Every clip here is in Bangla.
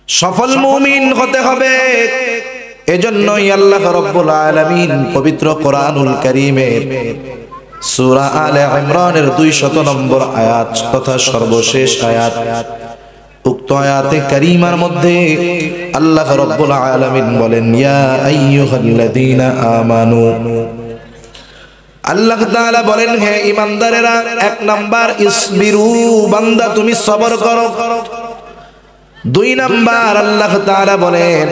সফল মুমিন হতে হবে। এজন্যই আল্লাহ রাব্বুল আলামিন পবিত্র কোরআনুল কারীমের সূরা আলে ইমরানের 200 নম্বর আয়াত তথা সর্বশেষ আয়াত, উক্ত আয়াতে কারীমার মধ্যে আল্লাহ রাব্বুল আলামিন বলেন, ইয়া আইয়ুহাল্লাযীনা আমানু, আল্লাহ তাআলা বলেন, হে ঈমানদারেরা, এক নাম্বার ইসবিরু, বান্দা তুমি সবর করো। দুই নাম্বার আল্লাহ তাআলা বলেন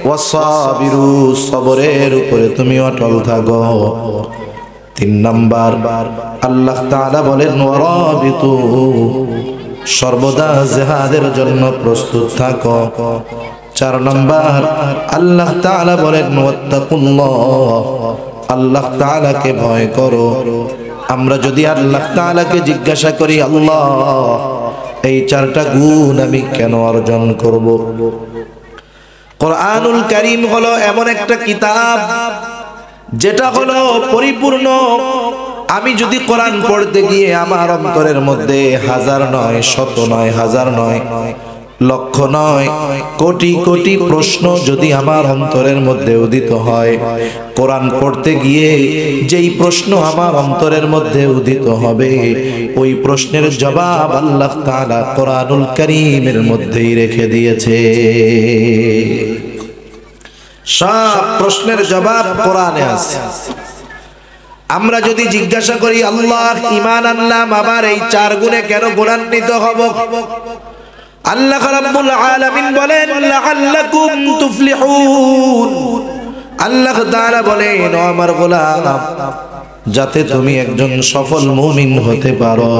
ওয়াসাবিরু, সবরের উপরে তুমি অটল থাকো। তিন নাম্বার আল্লাহ তাআলা বলেন ওয়ারাবিতু, সর্বদা জিহাদের জন্য প্রস্তুত থাকো। চার নাম্বার আল্লাহ তাআলা বলেন ওয়াত্তাকুল্লাহ, আল্লাহ তাআলাকে ভয় করো। আমরা যদি আল্লাহ তাআলাকে জিজ্ঞাসা করি, আল্লাহ এই চারটা গুণ আমি কেন অর্জন করব? কোরআনুল কারীম হলো এমন একটা কিতাব যেটা হলো পরিপূর্ণ। আমি যদি কোরআন পড়তে গিয়ে আমার অন্তরের মধ্যে হাজার নয়, শত নয়, হাজার নয়, লক্ষ নয়, কোটি কোটি প্রশ্ন যদি আমার অন্তরের মধ্যে উদিত হয়, কোরআন পড়তে গিয়ে যেই প্রশ্ন আমার অন্তরের মধ্যে উদিত হবে, ওই প্রশ্নের জবাব আল্লাহ তাআলা কোরআনুল কারীমের মধ্যেই রেখে দিয়েছে। সব প্রশ্নের জবাব কোরআনে আছে। আমরা যদি জিজ্ঞাসা করি, আল্লাহ ঈমান আনলাম, আবার এই চার গুণে কেন গুণান্বিত হব? আল্লাহ রাব্বুল আলামিন বলেন লাআল্লাকুম তুফলিহুন, আল্লাহ তাআলা বলেন ও আমার গোলাম, যাতে তুমি একজন সফল মুমিন হতে পারো,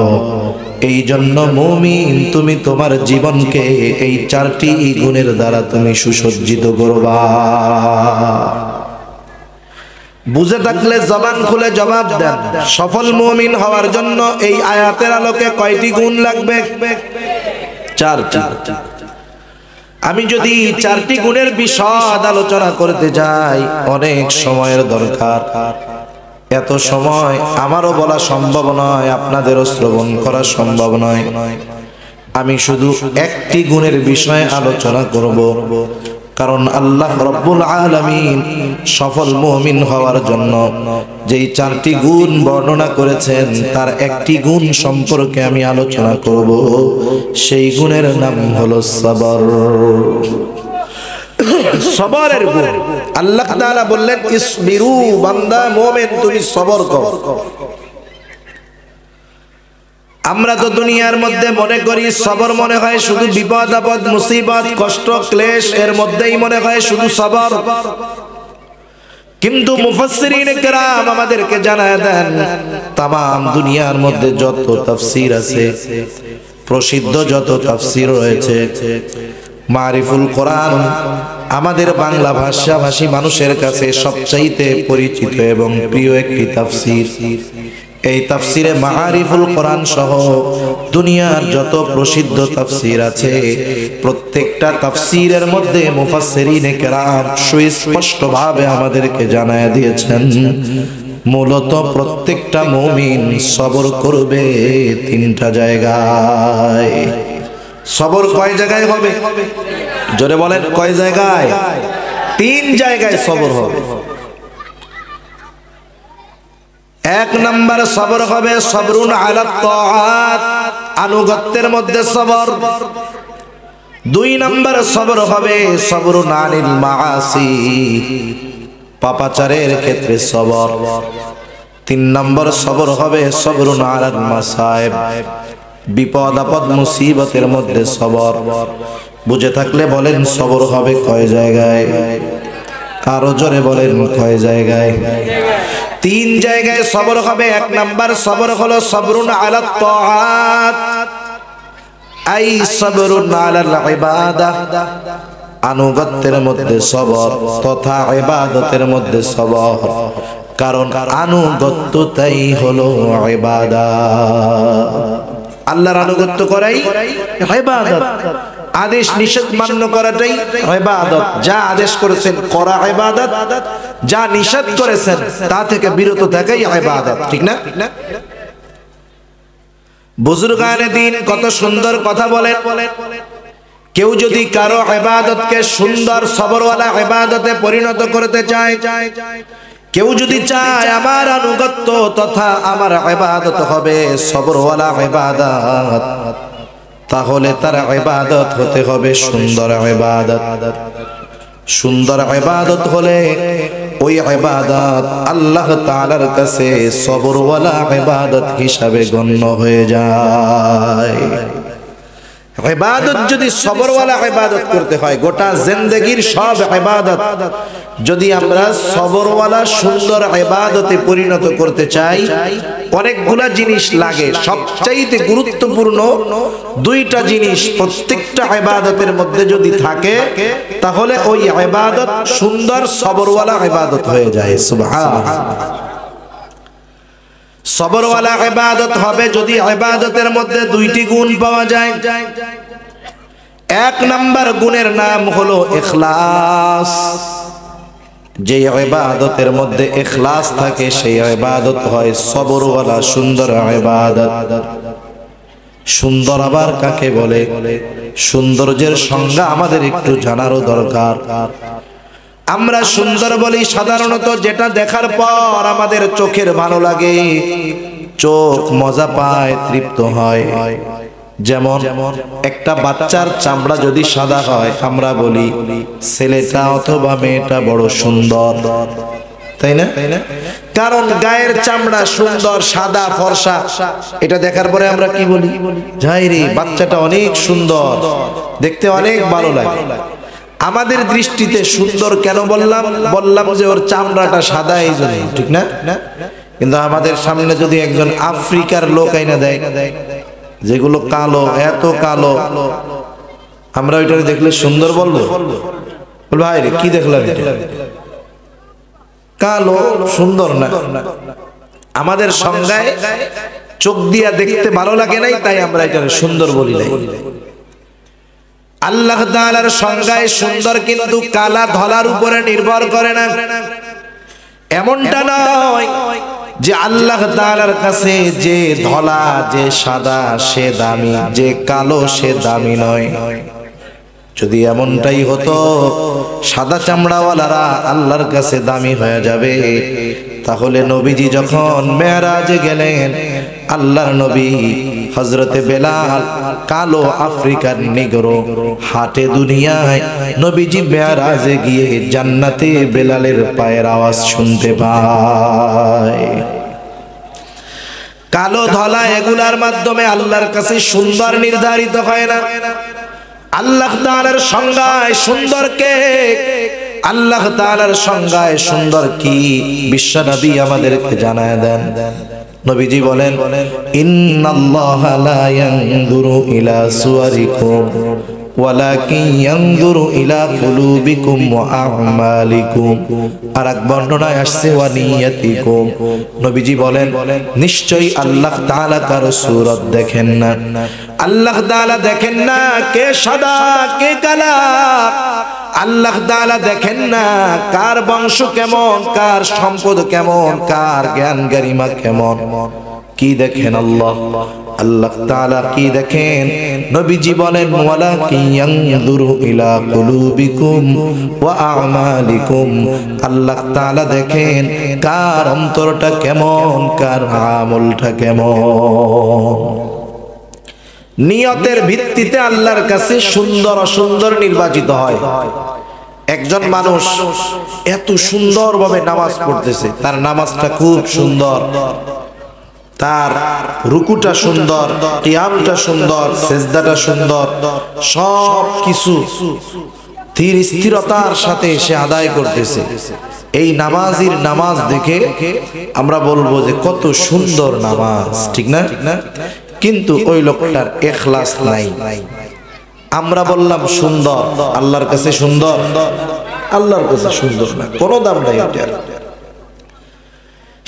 এই জন্য মুমিন তুমি তোমার জীবনকে এই চারটি গুণের দ্বারা তুমি সুসজ্জিত করবা। বুঝে থাকলে জবান খুলে জবাব দেন। সফল মুমিন হওয়ার জন্য এই আয়াতের আলোকে কয়টি গুণ লাগবে? চারটি। আমি যদি চারটি গুণের বিশদ আলোচনা করতে যাই, অনেক সময়ের দরকার। এত সময় আমারও বলা সম্ভব নয়, আপনাদেরও শ্রবণ করা সম্ভব নয়। আমি শুধু একটি গুণের বিষয়ে আলোচনা করব, কারণ আল্লাহ রাব্বুল আলামিন সফল মুমিন হওয়ার জন্য যেই চারটি গুণ বর্ণনা করেছেন, তার একটি গুণ সম্পর্কে আমি আলোচনা করব। সেই গুণের নাম হলো সবর। সবরের গুণ আল্লাহ তাআলা বললেন ইসবিরু, বান্দা মুমিন তুমি সবর করো। আমরা তো দুনিয়ার মধ্যে মনে করি সবর মনে হয় শুধু বিপদ আপদ, মুসিবত, কষ্ট, ক্লেশ, এর মধ্যেই মনে হয় শুধু সবর। কিন্তু মুফাসসিরিনে কেরাম আমাদেরকে জানায় দেন, তামাম দুনিয়ার মধ্যে যত তাফসীর আছে, প্রসিদ্ধ যত তাফসীর রয়েছে, মারিফুল কোরআন আমাদের বাংলা ভাষাভাষী মানুষের কাছে সবচাইতে পরিচিত এবং প্রিয় একটি তাফসীর। এই তাফসিরে মারিফুল কোরআন সহ দুনিয়ার যত প্রসিদ্ধ তাফসির আছে, প্রত্যেকটা তাফসিরের মধ্যে মুফাসসিরিনে কেরাম সুস্পষ্টভাবে আমাদেরকে জানায় দিয়েছেন, মূলত প্রত্যেকটা মুমিন সবর করবে তিনটা জায়গায়। সবর কয় জায়গায় হবে? জোরে বলেন, কয় জায়গায়? তিন জায়গায় সবর হবে। এক নাম্বার সবর হবে সবরুন আলা তাআত, আনুগত্যের মধ্যে সবর। দুই নাম্বার সবর হবে সবরুন আনিল মাআসি, পাপাচারের ক্ষেত্রে সবর। তিন নাম্বার সবর হবে সবরুন আলাল মাসায়েব, বিপদ আপদ মুসিবতের মধ্যে সবর। বুঝে থাকলে বলেন সবর হবে কয় জায়গায়? আরো জোরে বলেন কয় জায়গায়? তিন জায়গায় সবর হবে। এক নাম্বার সবর হলো সবরুন আলাত তাআত, আই সবরুন আলাল ইবাদাহ, আনুগত্যের মধ্যে সবর তথা ইবাদতের মধ্যে সবর। কারণ আনুগত্যটাই হলো ইবাদত। আল্লাহর আনুগত্য করাই ইবাদত। আদেশ নিষেধ মান্য করাটাই ইবাদত। যা আদেশ করেছেন করা ইবাদত, যা নিষেধ করেছেন তা থেকে বিরত থাকাই ইবাদত। ঠিক না? বুজুর্গানে দ্বীন কত সুন্দর কথা বলেন। কেউ যদি কারো ইবাদতকে সুন্দর সবরওয়ালা ইবাদতে পরিণত করতে চায়, কেউ যদি চায় আমার আনুগত্য তথা আমার ইবাদত হবে সবরওয়ালা ইবাদত, তাহলে তার ইবাদত হতে হবে সুন্দর ইবাদত। সুন্দর ইবাদত হলে ওই ইবাদত আল্লাহ তাআলার কাছে সবরওয়ালা ইবাদত হিসাবে গণ্য হয়ে যায়। ইবাদত যদি সবরওয়ালা ইবাদত করতে হয়, গোটা জিন্দেগীর সব ইবাদত যদি আমরা সবরওয়ালা সুন্দর ইবাদতে পরিণত করতে চাই, অনেকগুলা জিনিস লাগে। সবচাইতে গুরুত্বপূর্ণ দুইটা জিনিস প্রত্যেকটা ইবাদতের মধ্যে যদি থাকে, তাহলে ওই ইবাদত সুন্দর সবরওয়ালা ইবাদত হয়ে যায়। সুবহানাল্লাহ। সবরওয়ালা ইবাদত হবে যদি ইবাদতের মধ্যে দুইটি গুণ পাওয়া যায়। এক নাম্বার গুণের নাম হলো ইখলাস। যে ইবাদতের মধ্যে ইখলাস থাকে সেই ইবাদত হয় সবরওয়ালা সুন্দর ইবাদত। সুন্দর আবার কাকে বলে? সৌন্দর্যের সংজ্ঞা আমাদের একটু জানারও দরকার। আমরা সুন্দর বলি সাধারণত যেটা দেখার পর আমাদের চোখের ভালো লাগে, চোখ মজা পায়, তৃপ্ত হয়। যেমন একটা বাচ্চার চামড়া যদি সাদা হয়, আমরা বলি ছেলেটা অথবা মেয়েটা বড় সুন্দর, তাই না? কারণ গায়ের চামড়া সুন্দর, সাদা ফর্সা, এটা দেখার পরে আমরা কি বলি? যাই রে, বাচ্চাটা অনেক সুন্দর, দেখতে অনেক ভালো লাগে। আমাদের দৃষ্টিতে সুন্দর কেন বললাম যে ওর চামড়াটা সাদা, এই জন্য, ঠিক না? কিন্তু আমাদের সামনে যদি একজন আফ্রিকার লোক আইনা দেয়, যেগুলো কালো, এত কালো, আমরা ওইটা দেখলে সুন্দর বলবো? ভাই রে কি দেখলাম, কালো, সুন্দর না। আমাদের সংজ্ঞায় চোখ দিয়া দেখতে ভালো লাগে নাই, তাই আমরা এটা সুন্দর বলি নাই। আল্লাহ তাআলার সংজ্ঞায় সুন্দর কিন্তু কালা ধলার উপরে নির্ভর করে না। এমনটা নয় যে আল্লাহ তাআলার কাছে যে ধলা, যে সাদা সে দামি, যে কালো সে দামি নয়। যদি এমনটাই হতো, সাদা চামড়াওয়ালারা আল্লাহর কাছে দামি হয়ে যাবে, তাহলে নবীজি যখন মেরাজে গেলেন, আল্লাহর নবী হযরতে বেলাল, কালো আফ্রিকার নিগ্রো, হাটে দুনিয়ায় নবীজি মেরাজে গিয়ে জান্নাতে বেলালের পায়ের আওয়াজ শুনতে পায়। কালো ধলা এগুলার মাধ্যমে আল্লাহর কাছে সুন্দর নির্ধারিত হয় না। আল্লাহ তাআলার সংজ্ঞায় সুন্দর কে? আল্লাহ তাআলার সংজ্ঞায় সুন্দর কি? বিশ্বনবী আমাদেরকে জানায় দেন। নবীজি বলেন, ইন্নাল্লাহা লা ইয়ানজুরু ইলা সুওয়ারিকুম ওয়ালাকিন ইয়ানজুরু ইলা কুলুবিকুম ওয়া আ'মালিকুম। আর এক বর্ণনায় আসছে ওয়া নিয়াতিকুম। নবীজি বলেন, নিশ্চয়ই আল্লাহ তাআলা কারো সূরত দেখেন না। আল্লাহ তাআলা দেখেন না কে সাদা কে কালা। আল্লাহ তাআলা দেখেন না কার বংশ কেমন, কার সম্পদ কেমন, কার জ্ঞান গরিমা কেমন। কি দেখেন আল্লাহ? আল্লাহ তাআলা কি দেখেন? নবীজি বলেন, ওয়ালাকিন ইয়ানজুরু ইলা কুলুবিকুম ওয়া আ'মালিকুম। আল্লাহ তাআলা দেখেন কার অন্তরটা কেমন, কার আমলটা কেমন। নিয়তের ভিত্তিতে আল্লাহর কাছে সুন্দর অসুন্দর নির্বাচিত হয়। একজন মানুষ এত সুন্দরভাবে নামাজ পড়তেছে, তার নামাজটা খুব সুন্দর, তার রুকুটা সুন্দর, কিয়ামটা সুন্দর, সিজদাটা সুন্দর, সব কিছু ধীর স্থিরতার সাথে সে আদায় করতেছে। এই নামাজির নামাজ দেখে আমরা বলবো যে কত সুন্দর নামাজ, ঠিক না? কিন্তু ওই লোকটার ইখলাস নাই। আমরা বললাম সুন্দর, আল্লাহর কাছে সুন্দর, আল্লাহর কাছে সুন্দর না, কোনো দাম নাই এটার।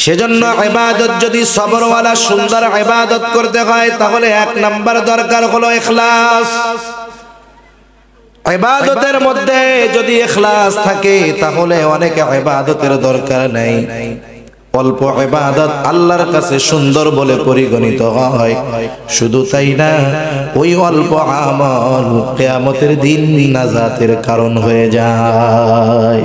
সেজন্য ইবাদত যদি সবরওয়ালা সুন্দর ইবাদত করতে হয়, তাহলে এক নাম্বার দরকার হলো ইখলাস। ইবাদতের মধ্যে যদি ইখলাস থাকে, তাহলে অনেক ইবাদতের দরকার নাই। অল্প ইবাদত আল্লাহর কাছে সুন্দর বলে পরিগণিত হয়। শুধু তাই না, ওই অল্প আমল কিয়ামতের দিন নাজাতের কারণ হয়ে যায়।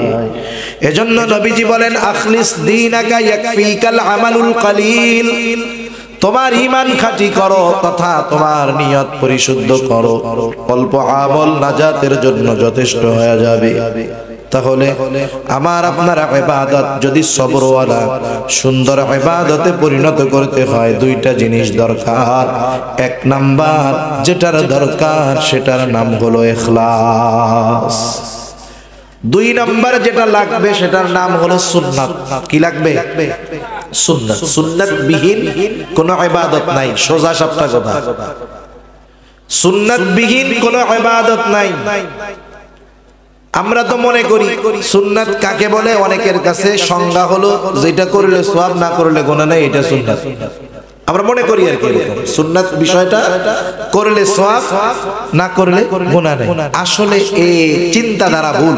এজন্য নবীজি বলেন, আখলিস দীনাকা ইয়াকফিকাল আমালুল কালিল। তোমার ঈমান খাঁটি করো তথা তোমার নিয়ত পরিশুদ্ধ করো, অল্প আমল নাজাতের জন্য যথেষ্ট হয়ে যাবে। তাহলে আমার আপনার ইবাদত যদি সবরওয়ালা সুন্দর ইবাদতে পরিণত করতে হয়, দুইটা জিনিস দরকার। এক নাম্বার যেটার দরকার সেটার নাম হলো ইখলাস। দুই নাম্বার যেটা লাগবে সেটার নাম হলো সুন্নাত। কি লাগবে? সুন্নাত। সুন্নাত বিহীন কোন ইবাদত নাই। সোজা সাপটা কথা, সুন্নাত বিহীন কোন ইবাদত নাই। আমরা তো মনে করি সুন্নাত কাকে বলে, অনেকের কাছে সংজ্ঞা হলো যেটা করলে সওয়াব, না করলে গুনাহ নাই, এটা সুন্নাত। আমরা মনে করি আর কি সুন্নাত বিষয়টা করলে সওয়াব, না করলে গুনাহ নাই। আসলে এই চিন্তাধারা ভুল।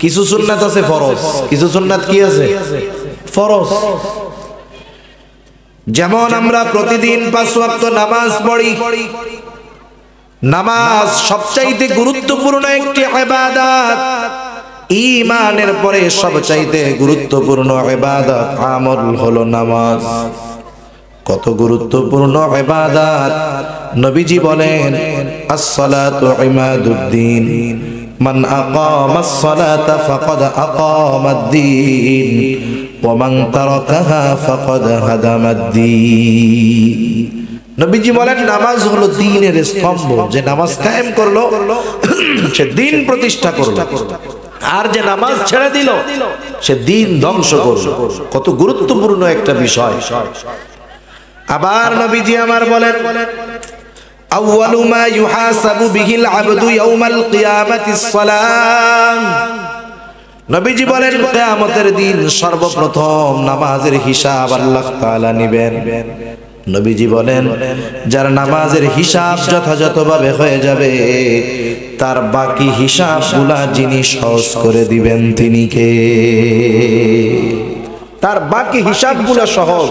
কিছু সুন্নাত আছে ফরজ, কিছু সুন্নাত কি আছে? ফরজ। যেমন আমরা প্রতিদিন 5 ওয়াক্ত নামাজ পড়ি। নামাজ সবচাইতে গুরুত্বপূর্ণ একটি ইবাদত। ঈমানের পরে সবচাইতে গুরুত্বপূর্ণ ইবাদত আমল হলো নামাজ। কত গুরুত্বপূর্ণ ইবাদত! নবীজি বলেন, আস-সালাতু ইমাদুদ্দিন, মান আকামাস সালাতা ফাকাদ আকামাদ-দ্বীন ওয়া মান তারাকাহা ফাকাদ হাদামাদ-দ্বীন। নবীজি বলেন, নামাজ হলো দ্বীনের স্তম্ভ। যে নামাজ কায়েম করলো সে দ্বীন প্রতিষ্ঠা করলো, আর যে নামাজ ছেড়ে দিল সে দ্বীন ধ্বংস করলো। কত গুরুত্বপূর্ণ একটা বিষয়। আবার নবীজি আমার বলেন, আউয়ালু মা ইউহাসাবু বিহিল আবদু ইয়াউমাল কিয়ামাতিস সালাম। নবীজি বলেন, কিয়ামতের দিন সর্বপ্রথম নামাজের হিসাব আল্লাহ তাআলা নেবেন। নবীজি বলেন, যার নামাজের হিসাব যথাযথভাবে হয়ে যাবে, তার বাকি হিসাবগুলা যিনি সহজ করে দিবেন তিনি কে? তার বাকি হিসাবগুলো সহজ।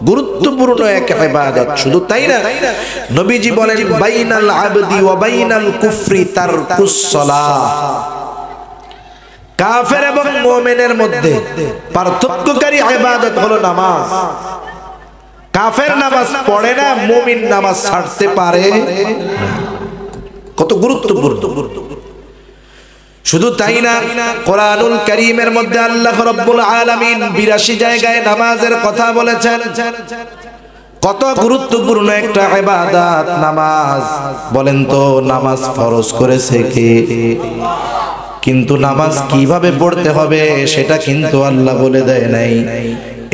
গুরুত্বপূর্ণ এক ইবাদত। শুধু তাই না, নবীজি বলেন, বাইনাল আবদি ওয়া বাইনাল কুফরি তারকুস সালাহ। কাফের এবং মুমিনের মধ্যে পার্থক্যকারী ইবাদত হলো নামাজ। কাফের নামাজ পড়ে না, মুমিন নামাজ ছাড়তে পারে না। কত গুরুত্বপূর্ণ। শুধু তাই না, কোরআনুল কারীমের মধ্যে আল্লাহ রাব্বুল আলামিন 82 জায়গায় নামাজের কথা বলেছেন। কত গুরুত্বপূর্ণ একটা ইবাদত নামাজ। বলেন তো, নামাজ ফরজ করেছে কে? কিন্তু নামাজ কিভাবে পড়তে হবে সেটা কিন্তু আল্লাহ বলে দেয় নাই।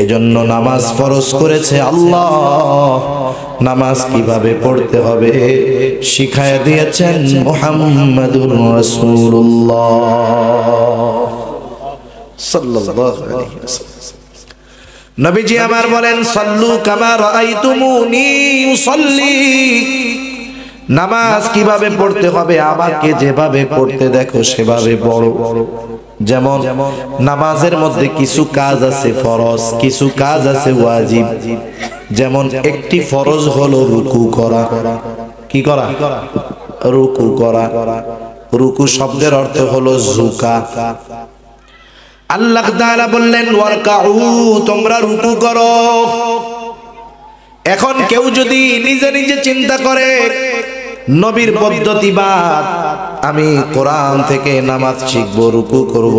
এজন্য নামাজ ফরজ করেছে আল্লাহ। নামাজ কিভাবে পড়তে হবে শিখায় দিয়েছেন মুহাম্মাদুর রাসূলুল্লাহ সাল্লাল্লাহু আলাইহি ওয়াসাল্লাম। নবীজি আমার বলেন, সাল্লু কামা রাআইতুমুনি উসাল্লি। নামাজ কিভাবে পড়তে হবে, আমাকে যেভাবে পড়তে দেখো সেভাবে পড়ো। যেমন নামাজের মধ্যে কিছু কাজ আছে ফরজ, কিছু কাজ আছে ওয়াজিব। যেমন একটি ফরজ হলো রুকু করা। কি করা? রুকু করা। রুকু শব্দের অর্থ হলো ঝুঁকা। আল্লাহ তাআলা বললেন, ওয়ারকাউ, তোমরা রুকু করো। এখন কেউ যদি নিজে নিজে চিন্তা করে নবীর পদ্ধতি বাদ, আমি কোরআন থেকে নামাজ শিখবো, রুকু করব।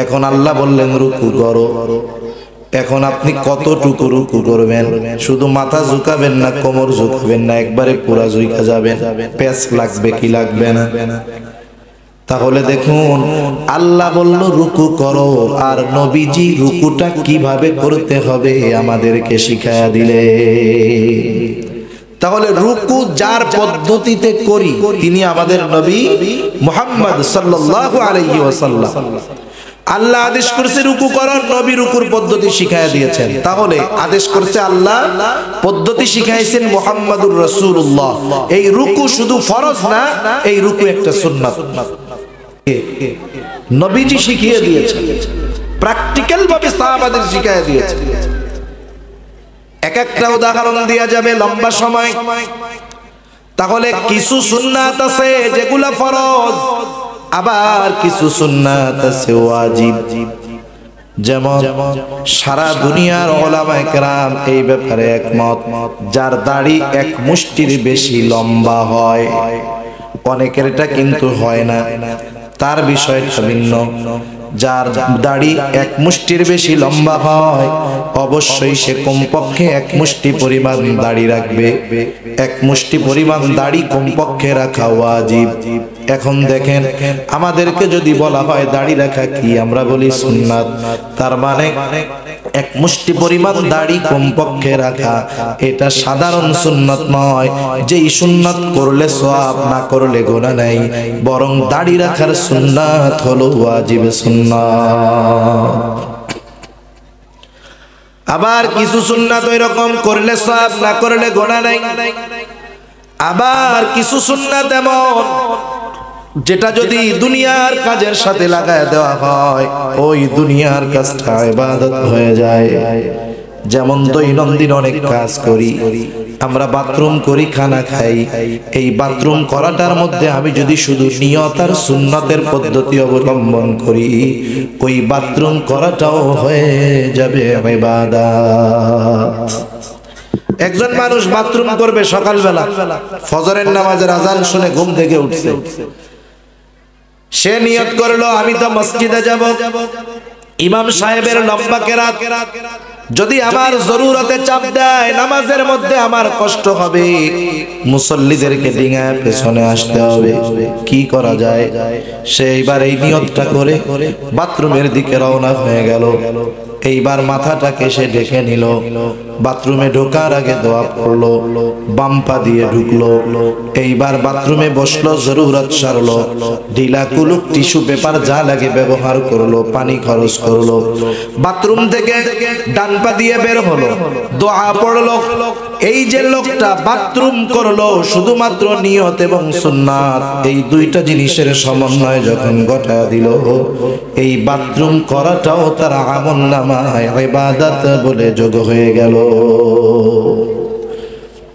এখন আল্লাহ বললেন রুকু করো। এখন আপনি কতটুকু রুকু করবেন? শুধু মাথা ঝুঁকাবেন না, কোমর ঝুঁকাবেন না, একবারে পুরা ঝুঁকা যাবেন? পেঁচ লাগবে কি লাগবে না? তাহলে দেখুন, আল্লাহ বলল রুকু করো, আর নবীজি রুকুটা কিভাবে করতে হবে আমাদেরকে শিখায়া দিলে। তাহলে রুকু যার পদ্ধতিতে করি তিনি আমাদের নবী মুহাম্মদ সাল্লাল্লাহু আলাইহি ওয়াসাল্লাম। আল্লাহ আদেশ করেছে রুকু করো, নবী রুকুর পদ্ধতি শিখায়া দিয়েছেন। তাহলে আদেশ করেছে আল্লাহ, পদ্ধতি শিখাইছেন মুহাম্মাদুর রাসূলুল্লাহ। এই রুকু শুধু ফরজ না, এই রুকু একটা সুন্নাত। নবীজি শিখিয়ে দিয়েছেন। প্র্যাকটিক্যাল ভাবে সাহাবাদের শিখায় দিয়েছে। এক একটা উদাহরণ দেয়া যাবে লম্বা সময়। তাহলে কিছু সুন্নাত আছে যেগুলা ফরজ, আবার কিছু সুন্নাত আছে ওয়াজিব। যেমন সারা দুনিয়ার উলামায়ে কেরাম এই ব্যাপারে একমত, যার দাড়ি এক মুষ্টির বেশি লম্বা হয়, অনেকের এটা কিন্তু হয় না, তার বিষয়টা ভিন্ন। যার দাড়ি এক মুষ্টির বেশি লম্বা হয় অবশ্যই সে কমপক্ষে এক মুষ্টি পরিমাণ দাড়ি রাখবে। এক মুষ্টি পরিমাণ দাড়ি কমপক্ষে রাখা ওয়াজিব। এখন দেখেন, আমাদেরকে যদি বলা হয় দাড়ি রাখা কি, আমরা বলি সুন্নাত। তার মানে এক মুষ্টি পরিমাণ দাড়ি কমপক্ষে রাখা এটা সাধারণ সুন্নাত নয়, যেই সুন্নাত করলে সওয়াব, না করলে গুনাহ নাই। বরং দাড়ি রাখার সুন্নাত হলো ওয়াজিব সুন্নাত। আবার কিছু সুন্নাত ওই রকম করলে সওয়াব, না করলে গুনাহ নাই। আবার কিছু সুন্নাত এমন যেটা যদি দুনিয়ার কাজের সাথে লাগায় দেওয়া হয় ওই দুনিয়ার কাজটা ইবাদত হয়ে যায়। যেমন দৈনন্দিন অনেক কাজ করি আমরা, বাথরুম করি, খানা খাই, এই বাথরুম করাটার মধ্যে আমি যদি শুধু নিয়ত আর সুন্নতের পদ্ধতি অবলম্বন করি, ওই বাথরুম করাটাও হয়ে যাবে ইবাদত। একজন মানুষ বাথরুম করবে সকালবেলা, ফজরের নামাজের আজান শুনে ঘুম থেকে উঠছে, সে নিয়ত করলো আমি তো মসজিদে যাব, ইমাম সাহেবের লম্বা কেরাত যদি আমার জরুরতে চাপ দেয়, নামাজের মধ্যে আমার কষ্ট হবে, মুসল্লিদেরকে ডিঙায় পেছনে আসতে হবে, কি করা যায়? সে এইবার এই নিয়তটা করে বাথরুমের দিকে রওনা হয়ে গেল। এইবার মাথাটাকে সে ঢেকে নিল, বাথরুমে ঢোকার আগে দোয়া পড়লো, বাম পা দিয়ে ঢুকলো, এইবার বাথরুমে বসলো, জরুরত সারলো, ঢিলা কুলুক টিস্যু পেপার যা লাগে ব্যবহার করলো, পানি খরচ করলো, বাথরুম থেকে ডান পা দিয়ে বের হলো, দোয়া পড়লো। এই যে লোকটা বাথরুম করলো শুধুমাত্র নিয়ত এবং সুন্নাত, এই দুইটা জিনিসের সমন্বয় যখন ঘটায় দিল, এই বাথরুম করাটাও তার আমলনামায় ইবাদত বলে যোগ হয়ে গেল।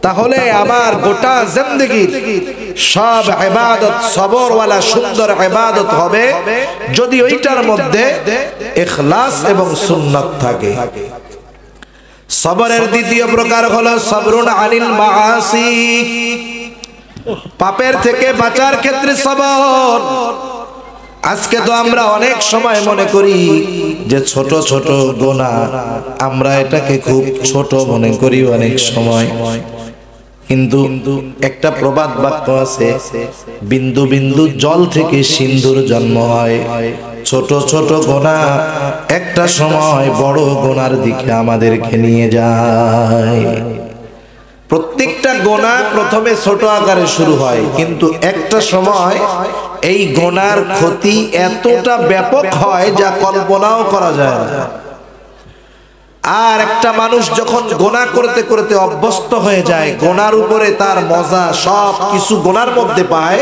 তাহলে আমার গোটা জিন্দেগীর সব ইবাদত সবরওয়ালা সুন্দর ইবাদত হবে যদি ওইটার মধ্যে ইখলাস এবং সুন্নাত থাকে। সবরের দ্বিতীয় প্রকার হলো সবরুন আনিল মাআসি, পাপের থেকে বাঁচার ক্ষেত্রে সবর। আজকে তো আমরা অনেক সময় মনে করি যে ছোট ছোট গুনাহ, আমরা এটাকে খুব ছোট মনে করি অনেক সময়, কিন্তু একটা প্রবাদ বাক্য আছে, বিন্দু বিন্দু জল থেকে সিন্ধুর জন্ম হয়। ছোট ছোট গুনাহ একটা সময় বড় গুনার দিকে আমাদেরকে নিয়ে যায়। প্রত্যেকটা গুনাহ প্রথমে ছোট আকারে শুরু হয়, কিন্তু একটা সময় এই গুনার ক্ষতি এতটা ব্যাপক হয় যা কল্পনাও করা যায় না। আর একটা মানুষ যখন গুনাহ করতে করতে অভ্যস্ত হয়ে যায়, গুনার উপরে তার মজা সব কিছু গুনার মধ্যে পায়,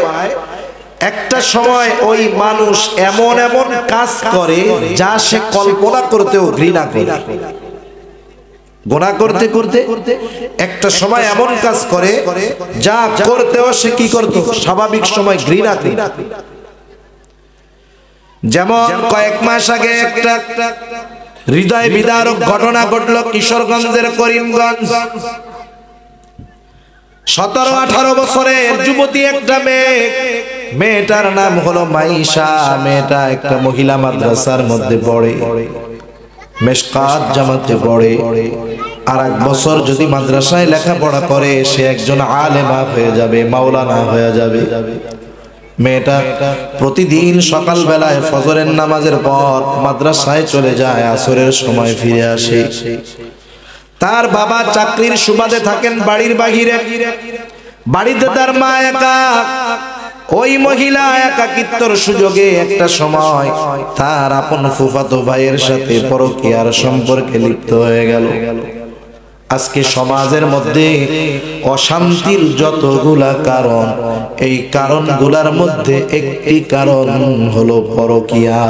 একটা সময় ওই মানুষ এমন এমন কাজ করে যা সে কল্পনা করতেও ঘৃণা করে। গুনাহ করতে করতে একটা সময় এমন কাজ করে যা করতেও সে কি করত, স্বাভাবিক সময় ঘৃণা করে। যেমন কয়েক মাস আগে একটা হৃদয় বিদারক ঘটনা ঘটলো কিশোরগঞ্জের করিমগঞ্জ। 17-18 বছরের যুবতী একটা মেয়ে, মেয়েটার নাম হলো মাইশা। মেয়েটা একটা মহিলা মাদ্রাসার মধ্যে পড়ে, মেশকাত জামাতে পড়ে। আর এক বছর যদি মাদ্রাসায় লেখাপড়া করে সে একজন আলেমা হয়ে যাবে, মাওলানা হয়ে যাবে। মেয়েটা প্রতিদিন সকাল বেলায় ফজরের নামাজের পর মাদ্রাসায় চলে যায়, আসরের সময় ফিরে আসে। তার বাবা চাকরির সুবাদে থাকেন বাড়ির বাহিরে, বাড়িতে তার মা একা। ওই মহিলা একাকিত্বর সুযোগে একটা সময় তার আপন ফুফাতো ভাইয়ের সাথে পরকীয়ার সম্পর্কে লিপ্ত হয়ে গেল। আজকে সমাজের মধ্যে অশান্তির যতগুলা কারণ, এই কারণগুলার মধ্যে একটি কারণ হলো পরকীয়া।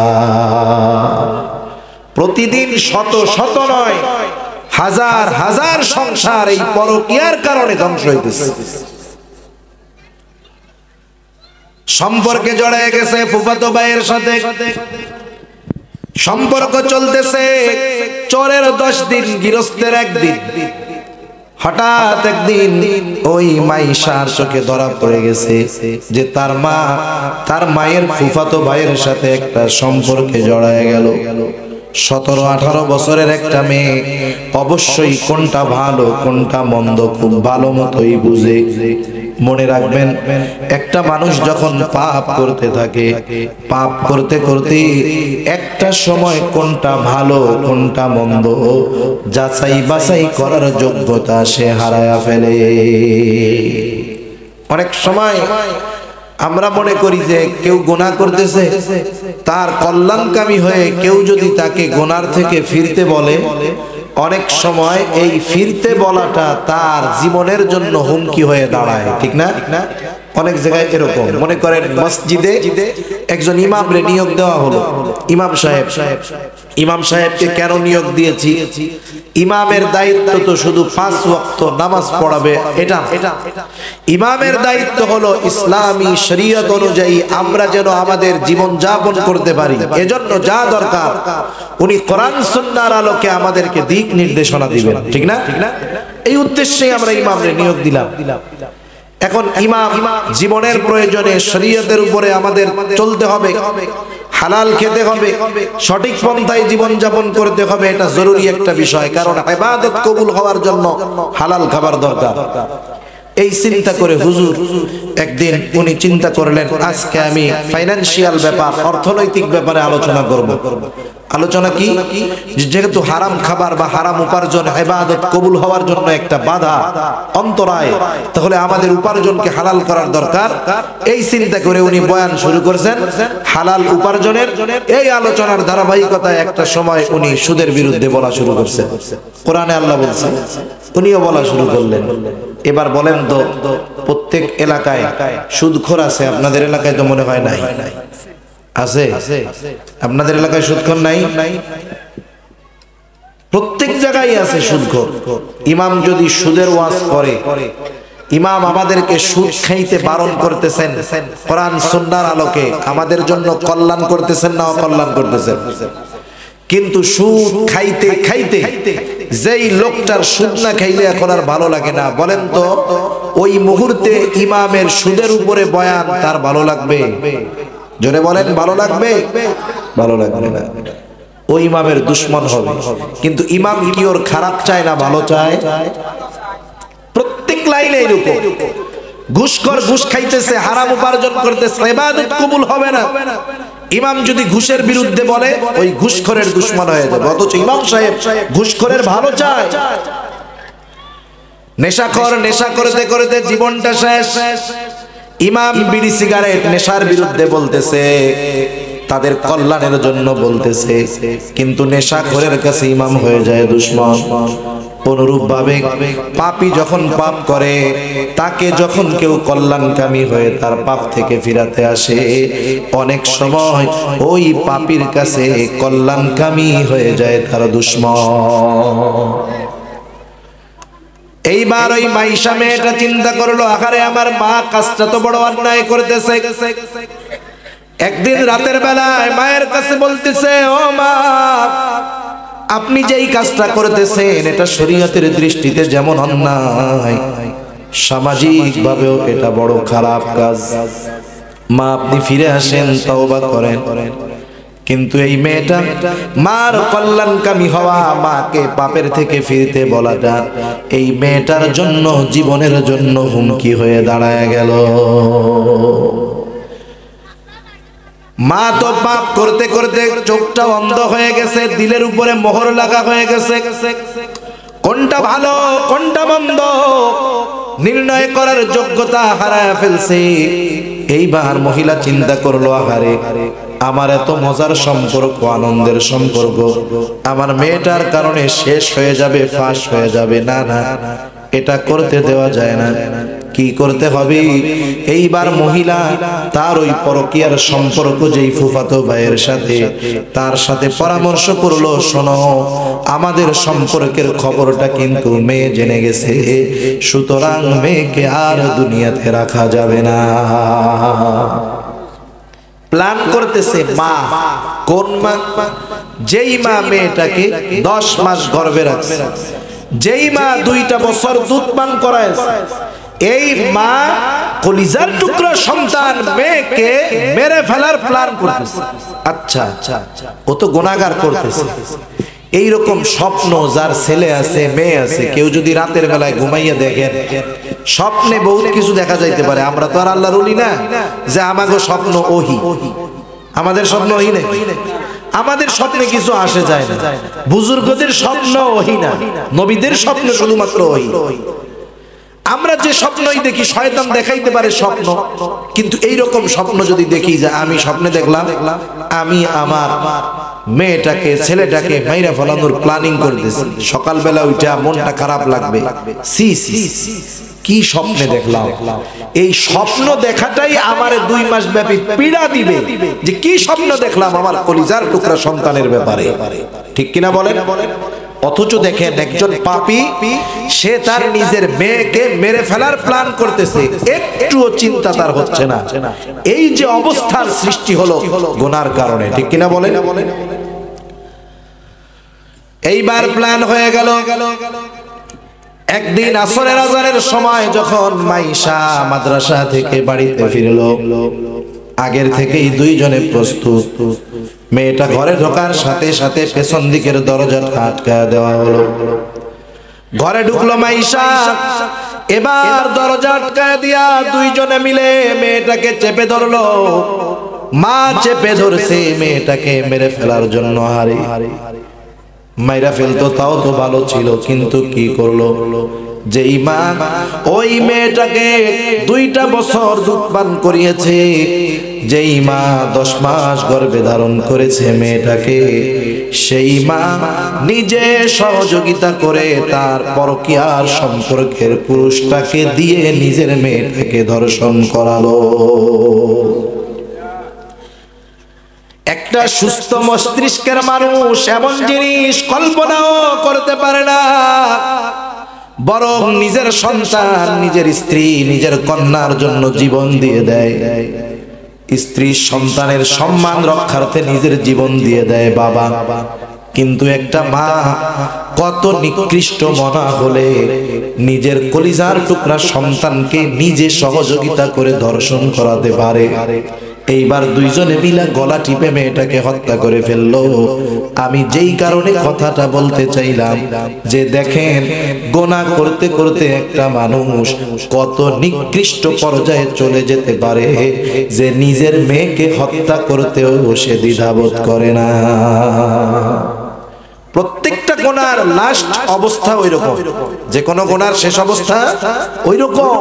প্রতিদিন শত শত নয় হাজার হাজার সংসার এই পরকীয়ার কারণে ধ্বংস হইতেছে। সম্পর্কে জড়ায় গেছে ফুফাতো ভাইয়ের সাথে, সম্পর্ক চলতেছে, চোরের 10 দিন গৃহস্থের 1 দিন। হঠাৎ একদিন ওই মাইশার চোখে ধরা পড়ে গেছে যে তার মা তার মায়ের ফুফাতো ভাইয়ের সাথে একটা সম্পর্কে জড়ায় গেল। 17-18 বছরের একটা মেয়ে অবশ্যই কোনটা ভালো কোনটা মন্দ খুব ভালো মতোই বুঝে। মনে রাখবেন, একটা মানুষ যখন পাপ করতে থাকে, পাপ করতে করতে একটা সময় কোনটা ভালো কোনটা মন্দ যাচাই বাছাই করার যোগ্যতা সে হারায়া ফেলে। অনেক সময় আমরা মনে করি যে কেউ গুনাহ করতেছে, তার কল্যাণকামী হয়ে কেউ যদি তাকে গুনার থেকে ফিরতে বলে, অনেক সময় এই ফিরতে বলাটা তার জীবনের জন্য হুমকি হয়ে দাঁড়ায়, ঠিক না? অনেক জায়গায় এরকম। মনে করেন মসজিদে একজন ইমামরে নিয়োগ দেওয়া হলো, ইমাম সাহেবকে কেন নিয়োগ দিয়েছি? ইমামের দায়িত্ব তো শুধু 5 ওয়াক্ত নামাজ পড়াবে এটা। ইমামের দায়িত্ব হলো ইসলামী শরীয়ত অনুযায়ী আমরা যেন আমাদের জীবন যাপন করতে পারি। এজন্য যা দরকার উনি কোরআন সুন্নাহর আলোকে আমাদেরকে দিক নির্দেশনা দিবেন, ঠিক না? এই উদ্দেশ্যে আমরা ইমামরে নিয়োগ দিলাম। এখন ইমাম জীবনের প্রয়োজনে শরীয়তের উপরে আমাদের চলতে হবে, হালাল খেতে হবে, সঠিক পন্থায় জীবন যাপন করতে হবে, এটা জরুরি একটা বিষয়। কারণ ইবাদত কবুল হওয়ার জন্য হালাল খাবার দরকার। এই চিন্তা করে হুজুর একদিন উনি চিন্তা করলেন, আজকে আমি ফাইনান্সিয়াল ব্যাপার, অর্থনৈতিক ব্যাপারে আলোচনা করব। আলোচনা কি? যেহেতু হারাম খাবার বা হারাম উপার্জন ইবাদত কবুল হওয়ার জন্য একটা বাধা, অন্তরায়, তাহলে আমাদের উপার্জনকে হালাল করার দরকার। এই চিন্তা করে উনি বয়ান শুরু করেছেন হালাল উপার্জনের। এই আলোচনার ধারাবাহিকতায় একটা সময় উনি সুদের বিরুদ্ধে বলা শুরু করছেন। কোরআনে আল্লাহ বলছেন, উনিও বলা শুরু করলেন। এবার বলেন তো, প্রত্যেক এলাকায় সুদখোর আছে? আপনাদের এলাকায় তো মনে হয় নাই। আছে? আপনাদের এলাকায় সুদখোর নাই? প্রত্যেক জায়গায় আছে সুদখোর। ইমাম যদি সুদের ওয়াজ করে, ইমাম আমাদেরকে সুদ খাইতে বারণ করতেছেন কোরআন সুন্নাহর আলোকে, আমাদের জন্য কল্যাণ করতেছেন না অকল্যাণ করতেছেন? কিন্তু সুদ খাইতে খাইতে যেই লোকটার সুদ না খাইলে এখন আর ভালো লাগে না, বলেন তো ওই মুহূর্তে ইমামের সুদের উপরে বয়ান তার ভালো লাগবে? জোরে বলেন, ভালো লাগবে? ভালো লাগবে না, ওই ইমামের দুশমন হবে। কিন্তু ইমাম কি ওর খারাপ চায় না ভালো চায়? প্রত্যেক লাইনে এরকম। ঘুষখোর ঘুষ খাইতেছে, হারাম উপার্জন করতেছে, ইবাদত কবুল হবে না। ইমাম যদি ঘুষের বিরুদ্ধে বলে, ওই ঘুষখোরের দুশমন হয়ে যাবে। অথচ ইমাম সাহেব ঘুষখোরের ভালো চায়। নেশাখোর নেশা করতে করতে জীবনটা শেষ। ইমাম বিড়ি সিগারেট নেশার বিরুদ্ধে বলতেছে, তাদের কল্যাণের জন্য বলতেছে, কিন্তু নেশাখোরের কাছে ইমাম হয়ে যায় দুশমন। অনুরূপ ভাবে পাপী যখন পাপ করে, তাকে যখন কেউ কল্যাণকামী হয়ে তার পাপ থেকে ফিরাতে আসে, অনেক সময় ওই পাপীর কাছে কল্যাণকামী হয়ে যায় তার দুশমন। এইবার ওই মাইশা মেয়েটা চিন্তা করলো, আহারে আমার মা কাজটা তো বড় অন্যায় করতেছে। একদিন রাতের বেলায় মায়ের কাছে বলতেছে, ও মা, আপনি যেই কাজটা করতেছেন এটা শরীয়তের দৃষ্টিতে যেমন অন্যায়, সামাজিক ভাবেও এটা বড় খারাপ কাজ। মা আপনি ফিরে আসেন, তওবা করেন। কিন্তু এই মেয়েটা মার কল্যাণকামী হওয়া, মাকে পাপের থেকে ফিরতে বলাটা এই মেয়েটার জন্য জীবনের জন্য হুমকি হয়ে দাঁড়ায় গেল। মা তো পাপ করতে করতে চোখটা অন্ধ হয়ে গেছে, দিলের উপরে মোহর লাগা হয়ে গেছে। কোনটা ভালো কোনটা মন্দ নির্ণয় করার যোগ্যতা হারায় ফেলছে। এইবার মহিলা চিন্তা করলো, আহারে আমার এত মজার সম্পর্ক, আনন্দের সম্পর্ক আমার মেয়েটার কারণে শেষ হয়ে যাবে, ফাঁস হয়ে যাবে। না না, এটা করতে দেওয়া যায় না। কি করতে হবে? এইবার মহিলা তার ওই পরকীয়ার সম্পর্ক যেই ফুফাতো ভাইয়ের সাথে, তার সাথে পরামর্শ করলো, শোনো আমাদের সম্পর্কের খবরটা কিন্তু মেয়ে জেনে গেছে, সুতরাং মেয়েকে আর দুনিয়াতে রাখা যাবে না। প্ল্যান করতেছে মা। কোন মা? যেই মা মেয়েটাকে 10 মাস গর্ভে রাখছে, যেই মা 2টা বছর দুধ পান করায়ছে, এই মা কলিজার টুকরা সন্তান মেয়েকে মেরে ফেলার প্ল্যান করতেছে। আচ্ছা, ও তো গুনাহগার করতেছে। এইরকম স্বপ্ন যার ছেলে আছে মেয়ে আছে, কেউ যদি রাতের বেলায় ঘুমাইয়া দেখেন, স্বপ্নে বহুত কিছু দেখা যাইতে পারে। আমরা তো আর আল্লাহর ওলি না যে আমাগো স্বপ্ন ওহি। আমাদের স্বপ্ন ওহি না, আমাদের স্বপ্নে কিছু আসে যায় না। বুজুর্গদের স্বপ্ন ওহি না, নবীদের স্বপ্ন শুধুমাত্র ওহি। আমরা যে স্বপ্নই দেখি শয়তান দেখাইতে পারে স্বপ্ন, কিন্তু এইরকম স্বপ্ন যদি দেখি যে আমি স্বপ্নে দেখলাম আমি আমার মেয়েটাকে ছেলেটাকে মাইরা ফেলানোর প্ল্যানিং করতেছি, সকালবেলা উঠা মনটা খারাপ লাগবে, সি সি কি স্বপ্নে দেখলাম। এই স্বপ্ন দেখাটাই আমার 2 মাস ব্যাপী পীড়া দিবে যে কি স্বপ্ন দেখলাম আমার কলিজার টুকরা সন্তানের ব্যাপারে। ঠিক কিনা বলেন? অথচ দেখেন একজন পাপী, সে তার নিজের মেয়েকে মেরে ফেলার প্ল্যান করতেছে, একটুও চিন্তা তার হচ্ছে না। এই যে অবস্থার সৃষ্টি হলো গুনার কারণে। ঠিক কিনা বলেন? এইবার প্ল্যান হয়ে গেল। একদিন আসরের আজানের সময় যখন মাইশা মাদ্রাসা থেকে বাড়িতে ফিরলো, আগের থেকেই 2 জনে প্রস্তুত। মেয়েটা ঘরে ঢোকার সাথে সাথে পেছন দিকের দরজাটা আটকা দেওয়া হলো। ঘরে ঢুকলো মাইশা, এবার দরজা আটকা দিয়া 2 জনে মিলে মেয়েটাকে চেপে ধরলো। মা চেপে ধরছে মেয়েটাকে মেরে ফেলার জন্য। হারে মাইরা ফেলতো তাও তো ভালো ছিল, কিন্তু কি করলো? যেই মা ওই মেয়েটাকে 2টা বছর দুধ পান করিয়েছে, যেই মা 10 মাস গর্ভে ধারণ করেছে মেয়েটাকে, সেই মা নিজে সহযোগিতা করে তার পরকীয়ার সম্পর্কের পুরুষটাকে দিয়ে নিজের মেয়েটাকে ধর্ষণ করালো। একটা সুস্থ মস্তিষ্কের মানুষ এমন জিনিস কল্পনাও করতে পারে না, বরং নিজের সন্তান, নিজের স্ত্রী, নিজের কন্যার জন্য জীবন দিয়ে দেয়। স্ত্রী সন্তানের সম্মান রক্ষার্থে নিজের জীবন দিয়ে দেয় বাবা। কিন্তু একটা মা কত নিকৃষ্ট মনা হলে নিজের কলিজার টুকরা সন্তানকে নিজে সহযোগিতা করে ধর্ষণ করাতে পারে। এইবার 2 জনে মিলে গলা টিপে মেয়েটাকে হত্যা করে ফেললো। আমি যেই কারণে কথাটা বলতে চাইলাম যে দেখেন, গোনা করতে করতে একটা মানুষ কত নিকৃষ্ট পর্যায়ে চলে যেতে পারে যে নিজের মেয়েকে হত্যা করতেও সে দ্বিধাবোধ করে না। প্রত্যেকটা গোনার লাস্ট অবস্থা ওইরকম, যে কোনো গোনার শেষ অবস্থা ওইরকম।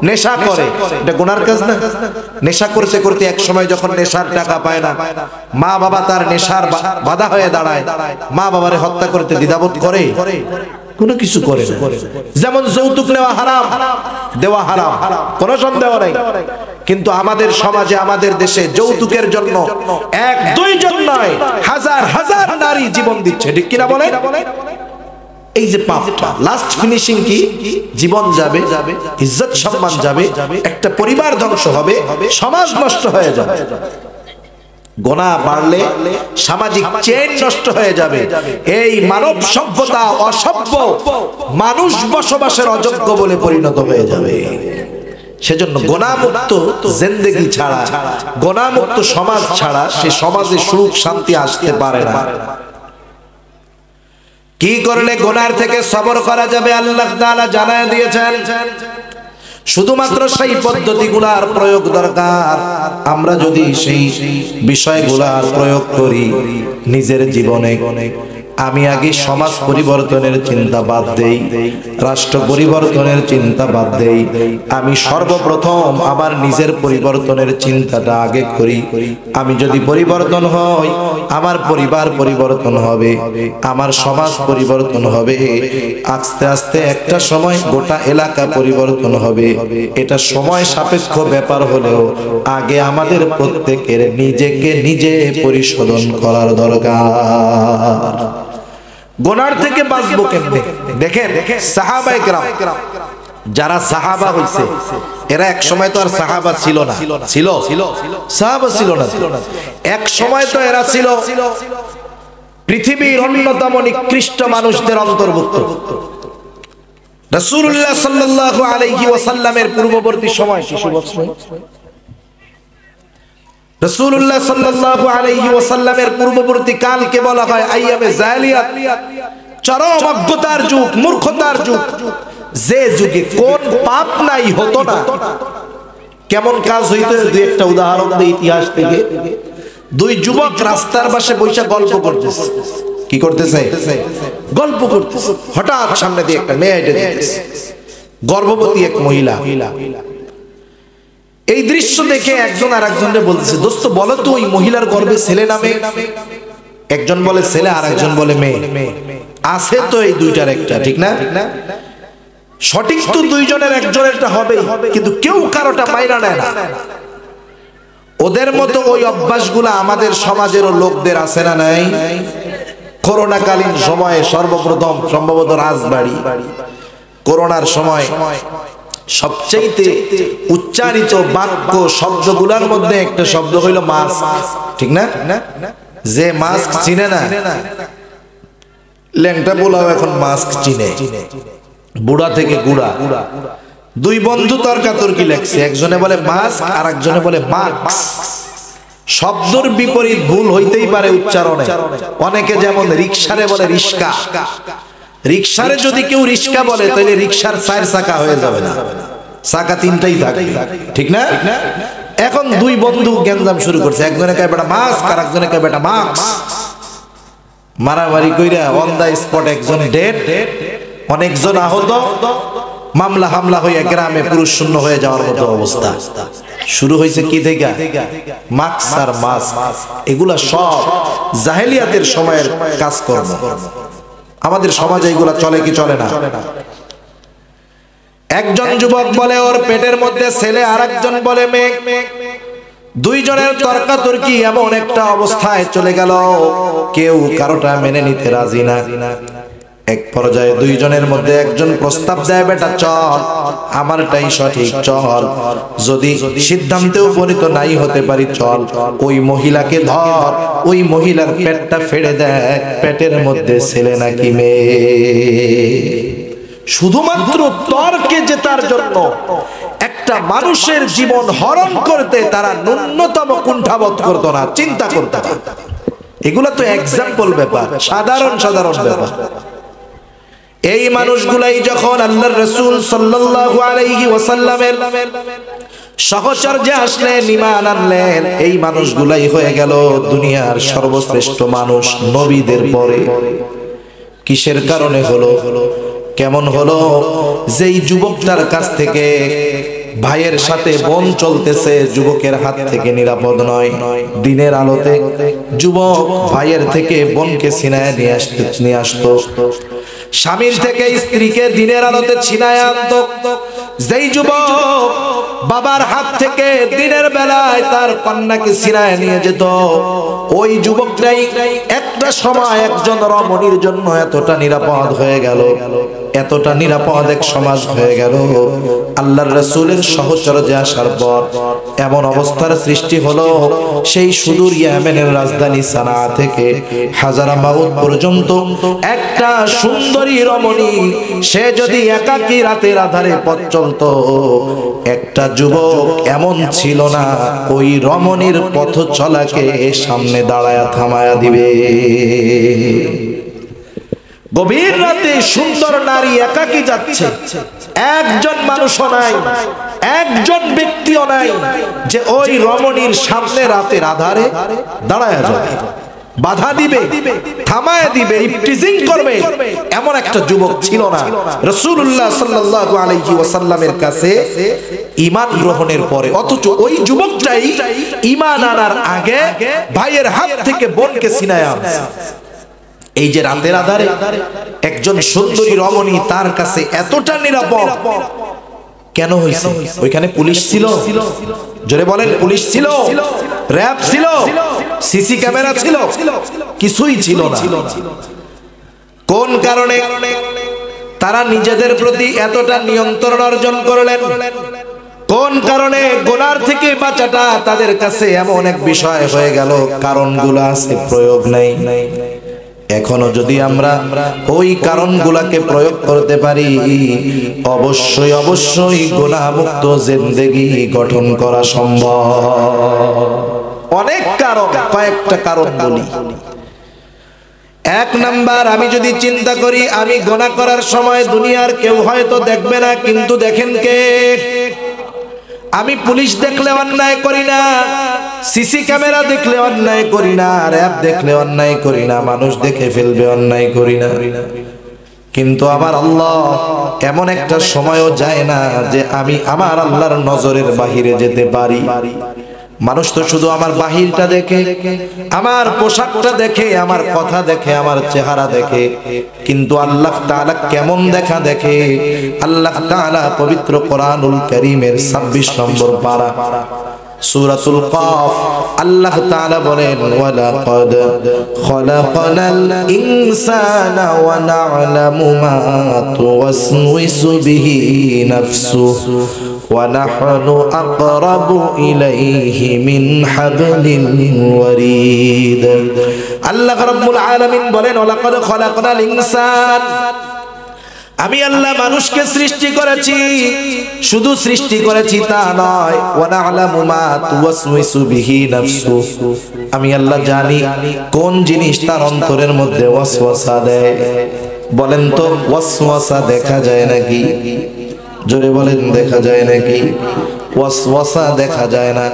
নেশা করে, এটা গোনার কাজ না? নেশা করতে করতে এক সময় যখন নেশার টাকা পায় না, মা বাবা তার নেশার বাধা হয়ে দাঁড়ায়, মা বাবারে হত্যা করতে দ্বিধাবোধ করে? কোনো কিছু করে না। যেমন যৌতুক নেওয়া হারাম, দেওয়া হারাম, কোনো সন্দেহ নাই। কিন্তু আমাদের সমাজে, আমাদের দেশে যৌতুকের জন্য 1-2 জন নয়, হাজার হাজার নারী জীবন দিচ্ছে। ঠিক কিনা বলেন? এই যে পাপটা, লাস্ট ফিনিশিং কি? জীবন যাবে, ইজ্জত সম্মান যাবে, একটা পরিবার ধ্বংস হবে, সমাজ নষ্ট হয়ে যাবে। গোনা বাড়লে সামাজিক চেইন নষ্ট হয়ে যাবে। এই মানব সভ্যতা অসভ্য, মানুষ বসবাসের অযোগ্য বলে পরিণত হয়ে যাবে। সেজন্য গোনামুক্ত জিন্দেগি ছাড়া, গোনামুক্ত সমাজ ছাড়া সে সমাজে সুখ শান্তি আসতে পারে না। কি করলে গোনার থেকে সবর করা যাবে আল্লাহ তাআলা জানায় দিয়েছেন। শুধুমাত্র সেই পদ্ধতিগুলার প্রয়োগ দরকার। আমরা যদি সেই বিষয়গুলার প্রয়োগ করি নিজের জীবনে, আমি আগে সমাজ পরিবর্তনের চিন্তা বাদ দেই, রাষ্ট্র পরিবর্তনের চিন্তা বাদ দেই, আমি সর্বপ্রথম আমার নিজের পরিবর্তনের চিন্তাটা আগে করি। আমি যদি পরিবর্তন হই, আমার পরিবার পরিবর্তন হবে, আমার সমাজ পরিবর্তন হবে, আস্তে আস্তে একটা সময় গোটা এলাকা পরিবর্তন হবে। এটা সময় সাপেক্ষ ব্যাপার হলেও আগে আমাদের প্রত্যেকের নিজেকে নিজে পরিশোধন করার দরকার। গুনার থেকে বাঁচবো কেমনে? দেখেন সাহাবায়ে কেরাম, যারা সাহাবা হইছে এরা এক সময় তো আর সাহাবা ছিল না, ছিল সাহাবা ছিল না, এক সময় তো এরা ছিল পৃথিবীর অন্যতম নিকৃষ্ট মানুষদের অন্তর্ভুক্ত। রাসূলুল্লাহ সাল্লাল্লাহু আলাইহি ওয়াসাল্লামের পূর্ববর্তী সময় শিশু বৎসর রাসূলুল্লাহ সাল্লাল্লাহু আলাইহি ওয়াসাল্লামের পূর্ববর্তী কালকে বলা হয় আইয়ামে জাহেলিয়াত, চরম অজ্ঞতার যুগ, মূর্খতার যুগ। যে যুগে কোন পাপ নাই হতো না। কেমন কাজ হইতো দুই একটা উদাহরণ দেই ইতিহাস থেকে। দুই যুবক রাস্তার পাশে বসে গল্প করতেছে। কি করতেছে? গল্প করতেছে। হঠাৎ সামনে দিয়ে একটা মেয়ে হেঁটে যাচ্ছে, গর্ভবতী এক মহিলা। এই দৃশ্য দেখে একজন আর একজনকে বলতেছে, দোস্ত বলো তো ওই মহিলার গর্ভে ছেলে না মেয়ে? একজন বলে ছেলে, আর একজন বলে মেয়ে। আছে তো এই দুইটার একটা, ঠিক না? সঠিক তো দুইজনের একজনেরটা হবে, কিন্তু কেউ কারোটা মাইনা নেয় না। ওদের মতো ওই অভ্যাসগুলা আমাদের সমাজেরও লোকদের আছে না নাই? করোনাকালীন সময়ে সর্বপ্রথম সম্ভবত রাজবাড়ী, করোনার সময় সবচেয়ে উচ্চারিত বাক্য শব্দগুলোর মধ্যে একটা শব্দ হইল মাস্ক, ঠিক না? যে মাস্ক চিনে না, ল্যাংটা বলাও এখন মাস্ক চিনে, বুড়া থেকে গুড়া। দুই বন্ধু তর্কাতর্কি লাগছে, একজনে বলে মাস্ক আর একজনে বলে মাস্ক। শব্দর বিপরীত ভুল হইতেই পারে উচ্চারণে। অনেকে যেমন রিকশারে বলে রিস্কা, রিকশারে যদি কেউ রিস্কা বলে তাহলে রিকশার চার চাকা হয়ে যাবে না, চাকা তিনটাই থাকে, ঠিক না? এখন দুই বন্ধু গ্যাঞ্জাম শুরু করছে, একজনে কয় বেটা মাস্ক আর একজনে কয় বেটা মাস্ক। মারামারি কইরা অন দা স্পট একজন ডেড, অনেকজন আহত, মামলা হামলা হইয়া গ্রামে পুরুষ শূন্য হয়ে যাওয়ার মতো অবস্থা। শুরু হয়েছে কি থেকে? মাস্ক আর মাস্ক। এগুলা সব জাহেলিয়াতের সময়ের কাজকর্ম। আমাদের সমাজে এগুলা চলে কি চলে না? একজন যুবক বলে ওর পেটের মধ্যে ছেলে, আর একজন বলে মেয়ে। দুইজনের তর্কাতর্কি এমন একটা অবস্থায় চলে গেল, কেউ কারোটা মেনে নিতে রাজি না। এক পর্যায়ে দুইজনের মধ্যে একজন প্রস্তাব দেয়, বেটা চল, আমারটাই সঠিক, চল, যদি সিদ্ধান্তে উপনীত নাই হতে পারি চল ওই মহিলাকে ধর, ওই মহিলার পেটটা ফেড়ে দেখ, পেটের মধ্যে ছেলে নাকি মেয়ে। শুধুমাত্র তর্কে জেতার জন্য একটা মানুষের জীবন হরণ করতে তারা ন্যূনতম কুণ্ঠাবোধ করতো না, চিন্তা করতো না। এগুলা তো এক্সাম্পল ব্যাপার, সাধারণ সাধারণ ব্যাপার। এই মানুষগুলাই যখন আল্লাহর রাসূল সাল্লাল্লাহু আলাইহি ওয়াসাল্লামের সহচর্যে আসলেন, ঈমান আনলেন, এই মানুষগুলাই হয়ে গেল দুনিয়ার সর্বশ্রেষ্ঠ মানুষ নবীদের পরে। কিসের কারণে হলো? কেমন হলো? যেই যুবকটার কাছ থেকে ভাইয়ের সাথে বোন চলতেছে, যুবকের হাত থেকে নিরাপদ নয়। দিনের আলোতে যুবক ভাইয়ের থেকে বোনকে ছিনায় নিয়ে আসতো, স্বামীর থেকে স্ত্রীকে দিনের আলোতে ছিনায় আনতো। যেই যুবক বাবার হাত থেকে দিনের বেলায় তার কন্যাকে ছিনায় নিয়ে যেত, ওই যুবকটাই একটা সময় একজন রমণীর জন্য এতটা নিরাপদ হয়ে গেল, এতটা নিরাপদ এক সমাজ হয়ে গেল। আল্লাহর রাসূলের সহচর্যে আসার পর এমন অবস্থার সৃষ্টি হলো, সেই সুদূর ইয়েমেনের রাজধানী সানা থেকে হাজারামাউত পর্যন্ত একটা সুন্দরী রমণী, সে যদি একাকী রাতের আধারে পথ চলতো, একটা যুবক এমন ছিল না ওই রমণীর পথ চলাকে সামনে দাঁড়ায়া থামায়া দিবে। গভীর রাতে সুন্দর নারী একাকী যাচ্ছে, একজন মানুষও নাই, একজন ব্যক্তিও নাই যে ওই রমণীর সামনে রাতের আধারে দাঁড়ায়া যাবে। বাধা দিবে, থামায় দিবে, রিপ্রেজেন্ট করবে, এমন একটা যুবক ছিল না রাসূলুল্লাহ সাল্লাল্লাহু আলাইহি ওয়াসাল্লামের কাছে ঈমান গ্রহণের পরে। অথচ ওই যুবকটাই ঈমান আনার আগে ভাইয়ের হাত থেকে বোনকে ছিনায় আনছে। এই যে রাতের আধারে একজন সুন্দরী রমণী তার কাছে এতটা নিরাপদ কেন হইছে? ওইখানে পুলিশ ছিল? জোরে বলেন, পুলিশ ছিল, র‍্যাব ছিল, সিসি ক্যামেরা ছিল? কিছুই ছিল না। কোন কারণে তারা নিজেদের প্রতি এতটা নিয়ন্ত্রণ অর্জন করলেন? কোন কারণে গুনার থেকে বাঁচাটা তাদের কাছে এমন এক বিষয় হয়ে গেল? কারণগুলো আছে, প্রয়োগ নাই। এখনো যদি আমরা ওই কারণগুলোকে প্রয়োগ করতে পারি, অবশ্যই অবশ্যই গুনাহমুক্ত জিন্দেগি গঠন করা সম্ভব। অনেক কারণ, কয়েকটা কারণ বলি। এক নাম্বার, আমি যদি চিন্তা করি আমি গুনাহ করার সময় দুনিয়ার কেউ হয়তো দেখবে না, কিন্তু দেখেন কে? আমি পুলিশ দেখলে অন্যায় করি না, সিসি ক্যামেরা দেখলে অন্যায় করি না, র‍্যাব দেখলে অন্যায় করি না, মানুষ দেখে ফেলবে অন্যায় করি না। কিন্তু আমার আল্লাহ এমন একটা সময়ও যায় না যে আমি আমার আল্লাহর নজরের বাহিরে যেতে পারি। মানুষ তো শুধু আমার বাহিরটা দেখে, আমার পোশাকটা দেখে, আমার কথা দেখে, আমার চেহারা দেখে, কিন্তু আল্লাহ তাআলা কেমন দেখা দেখে? আল্লাহ তাআলা পবিত্র কোরআনুল কারীমের 26 নম্বর পারা সূরাতুল কাফ আল্লাহ তাআলা বলেন, ওয়ালাকাদ খলাকনাল ইনসানা ওয়া না'লামু মা তুওয়াসওয়িসু বিহি নাফসুহু ওয়া নাহনু আকরাবু ইলাইহি মিন হাবলিল ওয়ারিদ। আল্লাহ রাব্বুল আলামিন বলেন, ওয়ালাকাদ খলাকনাল ইনসান, আমি আল্লাহ মানুষকে সৃষ্টি করেছি, শুধু সৃষ্টি করেছি তা নয়, ওয়া না'লামু মা তুওয়াসওয়িসু বিহি নাফসুহু, আমি আল্লাহ জানি কোন জিনিস তার অন্তরের মধ্যে ওয়াসওয়াসা দেয়। বলেন তো, ওয়াসওয়াসা দেখা যায় নাকি? জোরে বলেন, দেখা যায় নাকি? ওয়াসওয়াসা দেখা যায় না।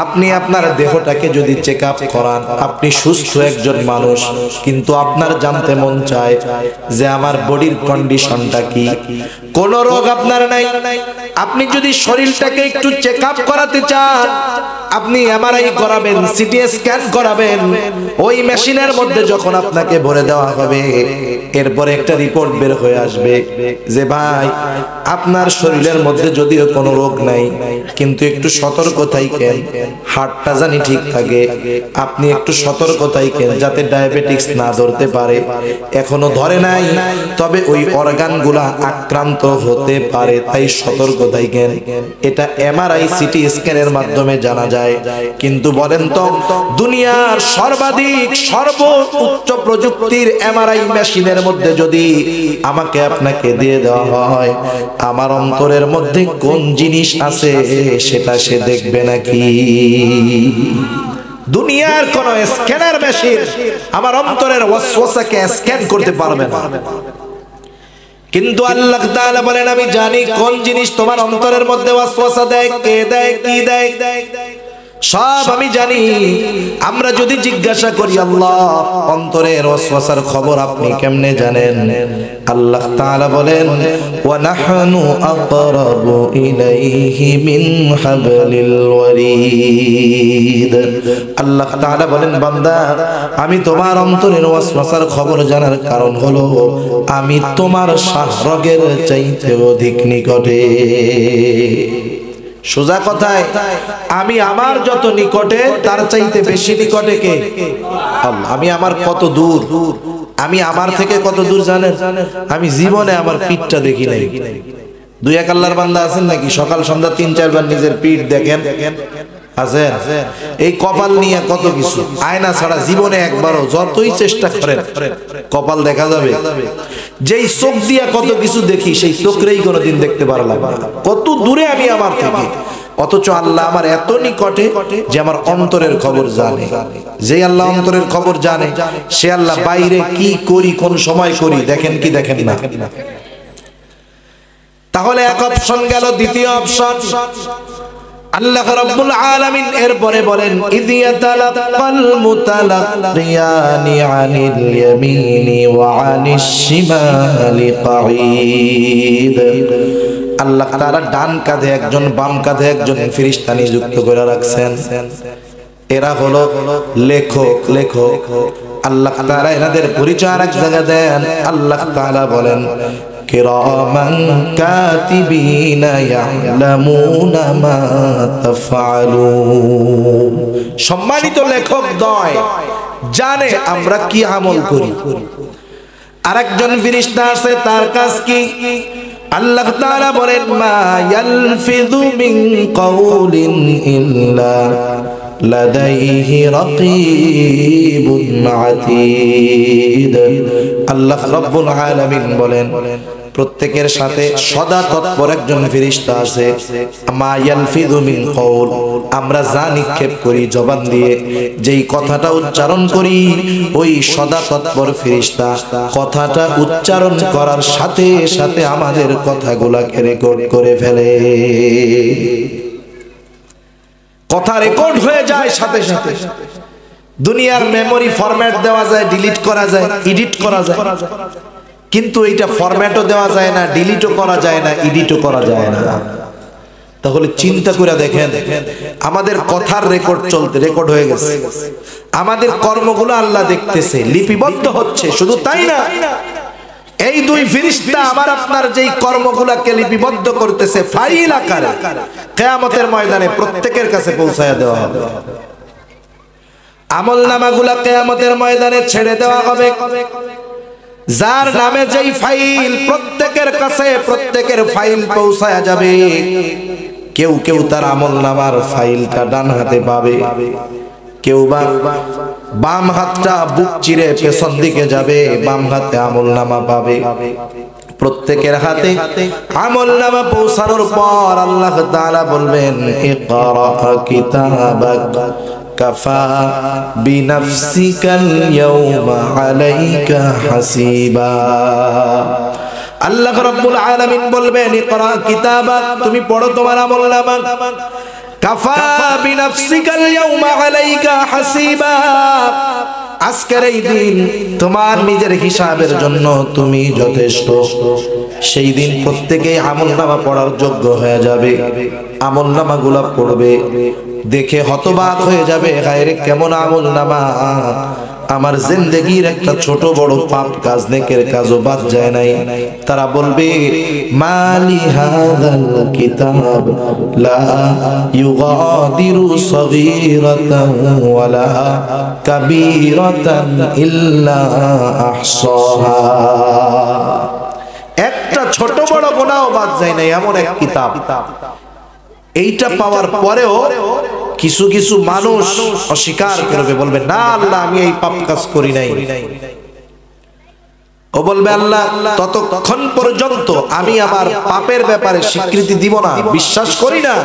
আপনি আপনার দেহটাকে যদি চেক আপ করান, আপনি সুস্থ একজন মানুষ, কিন্তু আপনার জানতে মন চায় যে আমার বডির কন্ডিশনটা কি, কোন রোগ আপনার নাই। আপনি যদি শরীরটাকে একটু চেক আপ করাতে চান, আপনি এমআরআই করাবেন, সিটি স্ক্যান করাবেন, ওই মেশিনের মধ্যে যখন আপনাকে ভরে দেওয়া হবে, এরপরে একটা রিপোর্ট বের হয়ে আসবে যে ভাই আপনার শরীরের মধ্যে যদিও কোনো রোগ নাই, কিন্তু একটু সতর্ক থাকেন, হার্টটা জানি ঠিক থাকে, আপনি একটু সতর্ক থাকেন যাতে ডায়াবেটিস না ধরতে পারে। এখনো ধরে নাই, তবে ওই অর্গানগুলা আক্রান্ত হতে পারে, তাই সতর্ক থাকেন। এটা এমআরআই সিটি স্ক্যানের মাধ্যমে জানা যায়। কিন্তু বলেন তো, দুনিয়ার সর্বাধিক সর্বোচ্চ প্রযুক্তির এমআরআই মেশিনের মধ্যে যদি আমাকে আপনাকে দিয়ে দেওয়া হয়, আমার অন্তরের মধ্যে কোন জিনিস আছে সেটা সে দেখবে নাকি? দুনিয়ার কোন স্ক্যানার মেশিন আমার অন্তরের ওয়াসওয়াসাকে স্ক্যান করতে পারবে না। কিন্তু আল্লাহ তাআলা বলেন, আমি জানি কোন জিনিস তোমার অন্তরের মধ্যে ওয়াসওয়াসা দেয়, কে দেয়, কি দেয়, সব আমি জানি। আমরা যদি জিজ্ঞাসা করি, আল্লাহ অন্তরের ওয়াসওয়াসার খবর আপনি কেমনে জানেন? আল্লাহ তাআলা বলেন, ওয়া নাহনু আকরাবু ইলাইহি মিন হাবলিল ওয়ারিদ। আল্লাহ তাআলা বলেন, বান্দা আমি তোমার অন্তরের ওয়াসওয়াসার খবর জানার কারণ হলো আমি তোমার শাহরগের চাইতে অধিক নিকটে। সোজা কথায়, আমি আমার যত নিকটে তার চাইতে বেশি নিকটে কে? আল্লাহ। আমি আমার কত দূর, আমি আমার থেকে কত দূর জানেন? আমি জীবনে আমার পিঠটা দেখি নাই। দুই এক আল্লাহর বান্দা আছেন নাকি সকাল সন্ধ্যা ৩-৪ বার নিজের পিঠ দেখেন? আছেন? এই কপাল নিয়ে কত কিছু, আয়না ছাড়া জীবনে একবারও যতই চেষ্টা করেন কপাল দেখা যাবে? যেই চোখ দিয়া কত কিছু দেখি, সেই চোখেই কোনোদিন দেখতে পারলাম না। কত দূরে আমি আমার থেকে, অথচ আল্লাহ আমার এত নিকটে যে আমার অন্তরের খবর জানে। যে আল্লাহ অন্তরের খবর জানে, সে আল্লাহ বাইরে কি করি, কোন সময় করি, দেখেন কি দেখেন না? তাহলে এক অপশন গেল। দ্বিতীয় অপশন, আল্লাহ রাব্বুল আলামিন এরপরে বলেন ইয ইয়াতালাক্কাল মুতালাক্কিয়ানি আনিল ইয়ামিনি ওয়া আনিশ শিমালি কাঈদ। আল্লাহ তাআলা ডান কাঁধে একজন, বাম কাঁধে একজন ফেরেশতা নিযুক্ত করে রাখছেন। এরা হলো লেখক। আল্লাহ তাআলা এনাদের পরিচয় আরেক জায়গায় দেন। আল্লাহ তাআলা বলেন কিরামান কাতিবিনা ইয়ালামুনা মা তাফআলুন। সম্মানিত লেখক দ্বয় জানে আমরা কি আমল করি। আরেকজন ফেরেশতা আছে, তার কাজ কি? আল্লাহ তাআলা বলেন মা ইয়ালফিযু মিন কাউলিন ইল্লা লাদাইহি রাকীবুন আতীদ। আল্লাহ রাব্বুল আলামিন বলেন প্রত্যেকের সাথে সদা তৎপর একজন ফেরেশতা আছে। মা ইয়ালফিযু মিন কাউল, আমরা যা নিক্ষেপ করি জবান দিয়ে, যেই কথাটা উচ্চারণ করি, ওই সদা তৎপর ফেরেশতা কথাটা উচ্চারণ করার সাথে সাথে আমাদের কথাগুলোকে রেকর্ড করে ফেলে। কথা রেকর্ড হয়ে যায় সাথে সাথে। দুনিয়ার মেমরি ফরম্যাট দেওয়া যায়, ডিলিট করা যায়, এডিট করা যায়, কিন্তু এইটা ফরম্যাটও দেওয়া যায় না, ডিলিটও করা যায় না, এডিটও করা যায় না। তাহলে চিন্তা করে দেখেন, আমাদের কথার রেকর্ড হয়ে গেছে, আমাদের কর্মগুলো আল্লাহ দেখতেছে, লিপিবদ্ধ হচ্ছে। শুধু তাই না, এই দুই ফেরেশতা আমার আপনার যেই কর্মগুলোকে লিপিবদ্ধ করতেছে ফাইল আকারে, কিয়ামতের ময়দানে প্রত্যেকের কাছে পৌঁছায়া দেওয়া হবে। আমলনামাগুলো কিয়ামতের ময়দানে ছেড়ে দেওয়া হবে। যার নামে যেই ফাইল, প্রত্যেকের কাছে প্রত্যেকের ফাইল পৌঁছায়া যাবে। কেউ কেউ তার আমলনামার ফাইলটা ডান হাতে পাবে, কেউ বা বাম হাতটা বুক চিরে পেছন দিকে যাবে, বাম হাতে আমলনামা পাবে। প্রত্যেকের হাতে আমলনামা পৌঁছানোর পর আল্লাহ তাআলা বলবেন ইকরা কিতাবাক কাফা বিনাফসিকাল ইয়াওমা আলাইকা হাসিবা। আল্লাহ রাব্বুল আলামিন বলবেন ইকরা কিতাবাক, তুমি পড়ো তোমার আমলনামা। কাফা বিনাফসিকাল ইয়াওমা আলাইকা হাসিবা, আজকের এই দিন তোমার নিজের হিসাবের জন্য তুমি যথেষ্ট। সেই দিন প্রত্যেকেই আমলনামা পড়ার যোগ্য হয়ে যাবে। আমলনামাগুলো পড়বে, দেখে হতবাক হয়ে যাবে, হায় রে কেমন আমলনামা! আমার জিন্দেগির একটা ছোট বড় পাপ কাজ, নেকের কাজও বাদ যায় নাই। তারা বলবে মালি হাযাল কিতাব লা ইউগাদিরু সগীরাতান ওয়ালা কাবীরাতান ইল্লা আহসাহা। একটা ছোট বড় গুনাহও বাদ যায় নাই, এমন এক কিতাব। এইটা পাওয়ার পরেও কিছু কিছু মানুষ অস্বীকার করবে, বলবে না আল্লাহ আমি এই পাপ কাজ করি নাই। ও বলবে আল্লাহ ততক্ষণ পর্যন্ত আমি আমার পাপের ব্যাপারে স্বীকৃতি দিব না, বিশ্বাস করি না,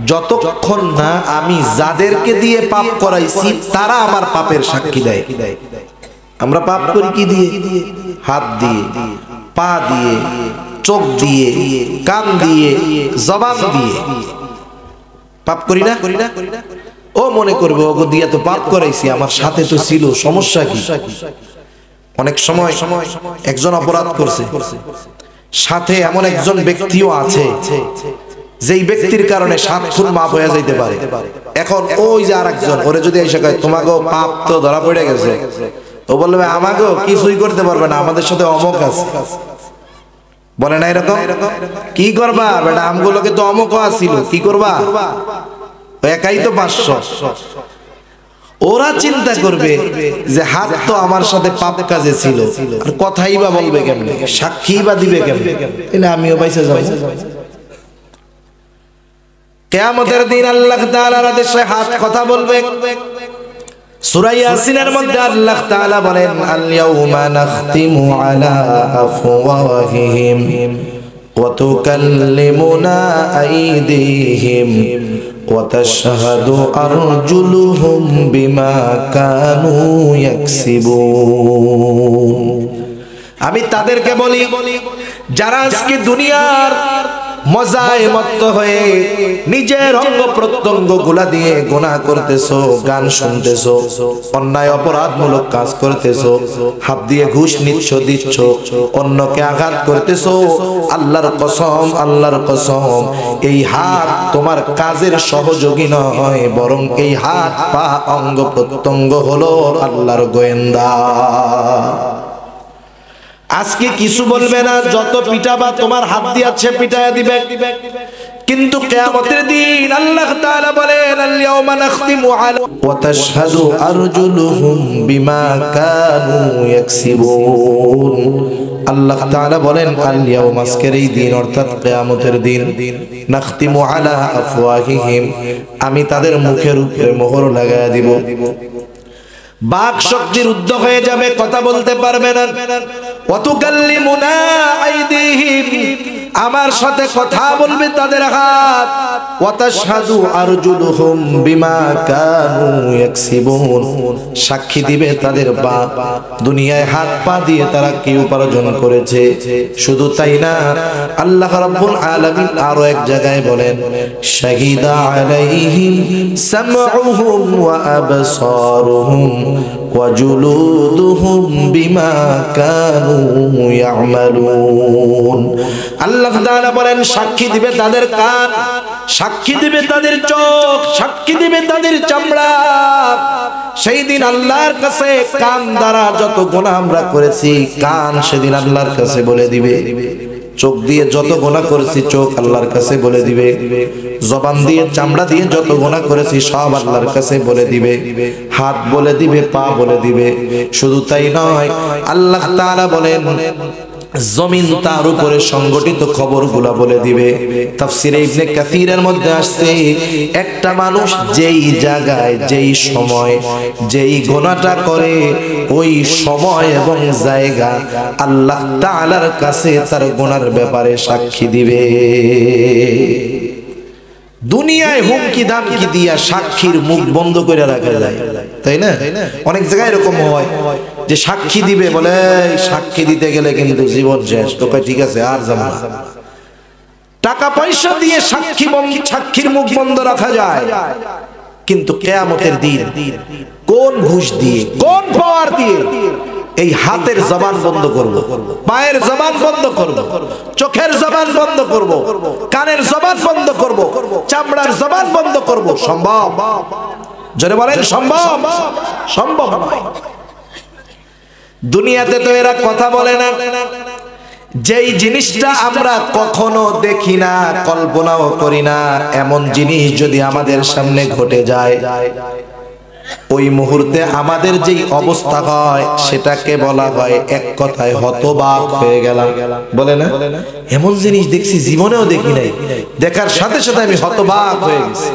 যতক্ষণ না আমি যাদেরকে দিয়ে পাপ করাইছি তারা আমার পাপের সাক্ষী দেয়। আমরা পাপ করি কি দিয়ে? হাত দিয়ে, পা দিয়ে, চোখ দিয়ে, কান দিয়ে, জবান দিয়ে পাপ করি না? ও মনে করবে ওগো দিয়ে তো পাপ করাইছি, আমার সাথে তো ছিল, সমস্যা কি? অনেক সময় একজন অপরাধ করছে, সাথে এমন একজন ব্যক্তিও আছে যেই ব্যক্তির কারণে 7 খুন মাফ হয়ে যাইতে পারে। এখন ওই যে আরেকজন, ওরে যদি এসে কয় তোমাকে পাপ তো ধরা পড়ে গেছে, ও বলবে আমাকেও কিছুই করতে পারবে না, আমাদের সাথে অমক আছে, বলে না এরকম? কি করবা বেটা, আমগুলোকে তো অমুকও আসিল, কি করবা? একাই তো 500। ওরা চিন্তা করবে যে হাত তো আমার সাথে পাপ কাজে ছিল, আর কথাই বা বলবে কেমনে, সাক্ষী বা দিবে কেমনে, এনে আমিও বাইসে যাব। কিয়ামতের দিন আল্লাহ তাআলার আদেশে হাত কথা বলবে। সূরা ইয়াসিনের মধ্যে আল্লাহ তাআলা বলেন আল ইয়াউমা নাখতিমু আলা আফওয়াহিহিম ওয়া তুকাল্লিমুনা আইদিহিম ওয়া তাশহাদু আরজুলুহুম বিমা কানু ইয়াকসিবুন। আমি তাদেরকে বলি যারা আজকে দুনিয়ার মজায় মত্ত হয়ে নিজের অঙ্গ প্রত্যঙ্গ গুলা দিয়ে গুনাহ করতেছো, গান শুনতেছো, অন্যায় অপরাধমূলক কাজ করতেছো, হাত দিয়ে ঘুষ নিচ্ছ দিচ্ছ, অন্যকে আঘাত করতেছো। আল্লাহর কসম, আল্লাহর কসম, এই হাত তোমার কাজের সহযোগী নয়, বরং এই হাত পা অঙ্গ প্রত্যঙ্গ হলো আল্লাহর গোয়েন্দা। আজকে কিছু বলবে না, যত পিটাবা তোমার হাত দিয়ে আছে পিটায়া দিবে, কিন্তু কিয়ামতের দিন আল্লাহ তাআলা বলেন আল-ইয়াওমা নাখতিমু আলা ওয়া তাশহাদু আরজুলুহুম বিমা কানু ইয়াকসিবুন। আল্লাহ তাআলা বলেন আল-ইয়াওমা, আজকের এই দিন অর্থাৎ কিয়ামতের দিন, নাখতিমু আলা আফওয়াহিহিম, আমি তাদের মুখের উপরে মোহর লাগায়া দিব। বাক শক্তি রুদ্ধ হয়ে যাবে, কথা বলতে পারবে না। ওয়াতুকাল্লিমুনা আইদিহিম, আমার সাথে কথা বলবে তাদের হাত। ওয়াতাশহাদু আরজুলুহুম বিমা কানু ইয়াকসিবুন, সাক্ষী দিবে তাদের পা, দুনিয়ায় হাত পা দিয়ে তারা কি উপার্জন করেছে। শুধু তাই না, আল্লাহ রাব্বুল আলামিন আরো এক জায়গায় বলেন শাহিদা আলাইহিম সামউহুম ওয়া আবসারুহুম ওয়া জুলুদুহুম বিমা কানু ইয়ামালুন। আল্লাহ তাআলা বলেন সাক্ষী দিবে তাদের কান, সাক্ষী দিবে তাদের চোখ, সাক্ষী দিবে তাদের চামড়া। সেই দিন আল্লাহর কাছে কান দ্বারা যত গুনাহ আমরা করেছি, কান সেদিন আল্লাহর কাছে বলে দিবে। চোখ দিয়ে যত গুনাহ করেছি, চোখ আল্লাহর কাছে বলে দিবে। জবান দিয়ে, চামড়া দিয়ে যত গুনাহ করেছি, সব আল্লাহর কাছে বলে দিবে। হাত বলে দিবে, পা বলে দিবে। শুধু তাই নয়, আল্লাহ তাআলা বলেন জমিন তার উপরে সংগঠিত খবরগুলা বলে দিবে। তাফসীরে ইবনে কাসীরের মধ্যে আসছে, একটা মানুষ যেই জায়গায়, যেই সময়, যেই গুনাহটা করে, ওই সময় এবং জায়গা আল্লাহ তাআলার কাছে তার গুনার ব্যাপারে সাক্ষী দিবে। দুনিয়ায় হুমকি দামকি দিয়া সাক্ষীর মুখ বন্ধ করে রাখা যায়, তাই না? অনেক জায়গায় এরকম হয় যে সাক্ষী দিবে, বলে সাক্ষী দিতে গেলে কিন্তু জীবন শেষ। তো ঠিক আছে, আর যাব না। টাকা পয়সা দিয়ে সাক্ষীর মুখ বন্ধ রাখা যায়, কিন্তু কিয়ামতের দিন কোন ঘুষ দিয়ে, কোন পাওয়ার দিয়ে এই হাতের জবান বন্ধ করব, পায়ের জবান বন্ধ করব, চোখের জবান বন্ধ করব, কানের জবান বন্ধ করব, চামড়ার জবান বন্ধ করব? সম্ভব? জোরে বলেন সম্ভব? সম্ভব নয়। দুনিয়াতে তো এরা কথা বলে না। যেই জিনিসটা আমরা কখনো দেখি না, কল্পনাও করি না, এমন জিনিস যদি আমাদের সামনে ঘটে যায়, ওই মুহূর্তে আমাদের যেই অবস্থা হয়, সেটাকে বলা হয় এক কথায় হতবাক হয়ে গেলাম। বলে না, এমন জিনিস দেখছি জীবনেও দেখি নাই, দেখার সাথে সাথে আমি হতবাক হয়ে গেছি,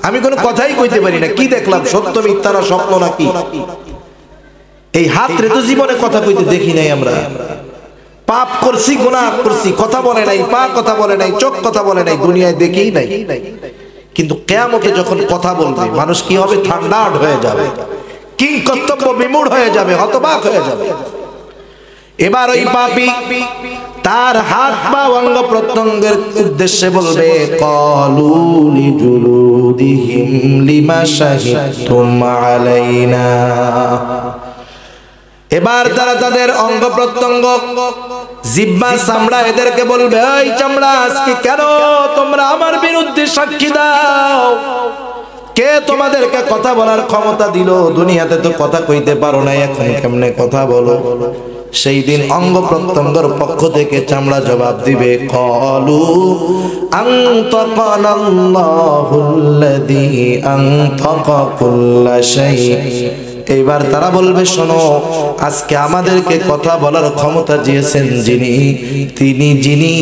আমি কোনো কথাই কইতে পারি না, কি দেখলাম, সত্য মিথ্যা না স্বপ্ন নাকি। এই হাত রে তো জীবনে কথা কইতে দেখি নাই আমরা। পাপ করছি, গুনাহ করছি, কথা বলে নাই, পা কথা বলে নাই, চোখ কথা বলে নাই, দুনিয়ায় দেখেই নাই। কিন্তু কিয়ামতে যখন কথা বলবে, মানুষ কি হবে? ঠান্ডা হয়ে যাবে, কিং কর্তব্য বিমূঢ় হয়ে যাবে, হতবাক হয়ে যাবে। এবার ওই পাপী তার হাত বা অঙ্গ প্রত্যঙ্গের উদ্দেশ্যে বলবে ক্বালু লিজুলুদিহিম লিমা শাহিদতুম আলাইনা। এবার তারা তাদের অঙ্গ প্রত্যঙ্গ, জিহ্বা, চামড়া, এদেরকে বলবে এই চামড়া, আজকে কেন তোমরা আমার বিরুদ্ধে সাক্ষী দাও? কে তোমাদেরকে কথা বলার ক্ষমতা দিল? দুনিয়াতে তো কথা কইতে পারো না, এখন কেমনে কথা বলো? সেই দিন অঙ্গ প্রত্যঙ্গের পক্ষ থেকে চামড়া জবাব দিবে ক্বালু আনতাকানাল্লাহুল্লাযী আনতাকা কুল্লা শাই। এইবার তারা বলবে শোনো, আজকে আমাদেরকে কথা বলার ক্ষমতা দিয়েছেন যিনি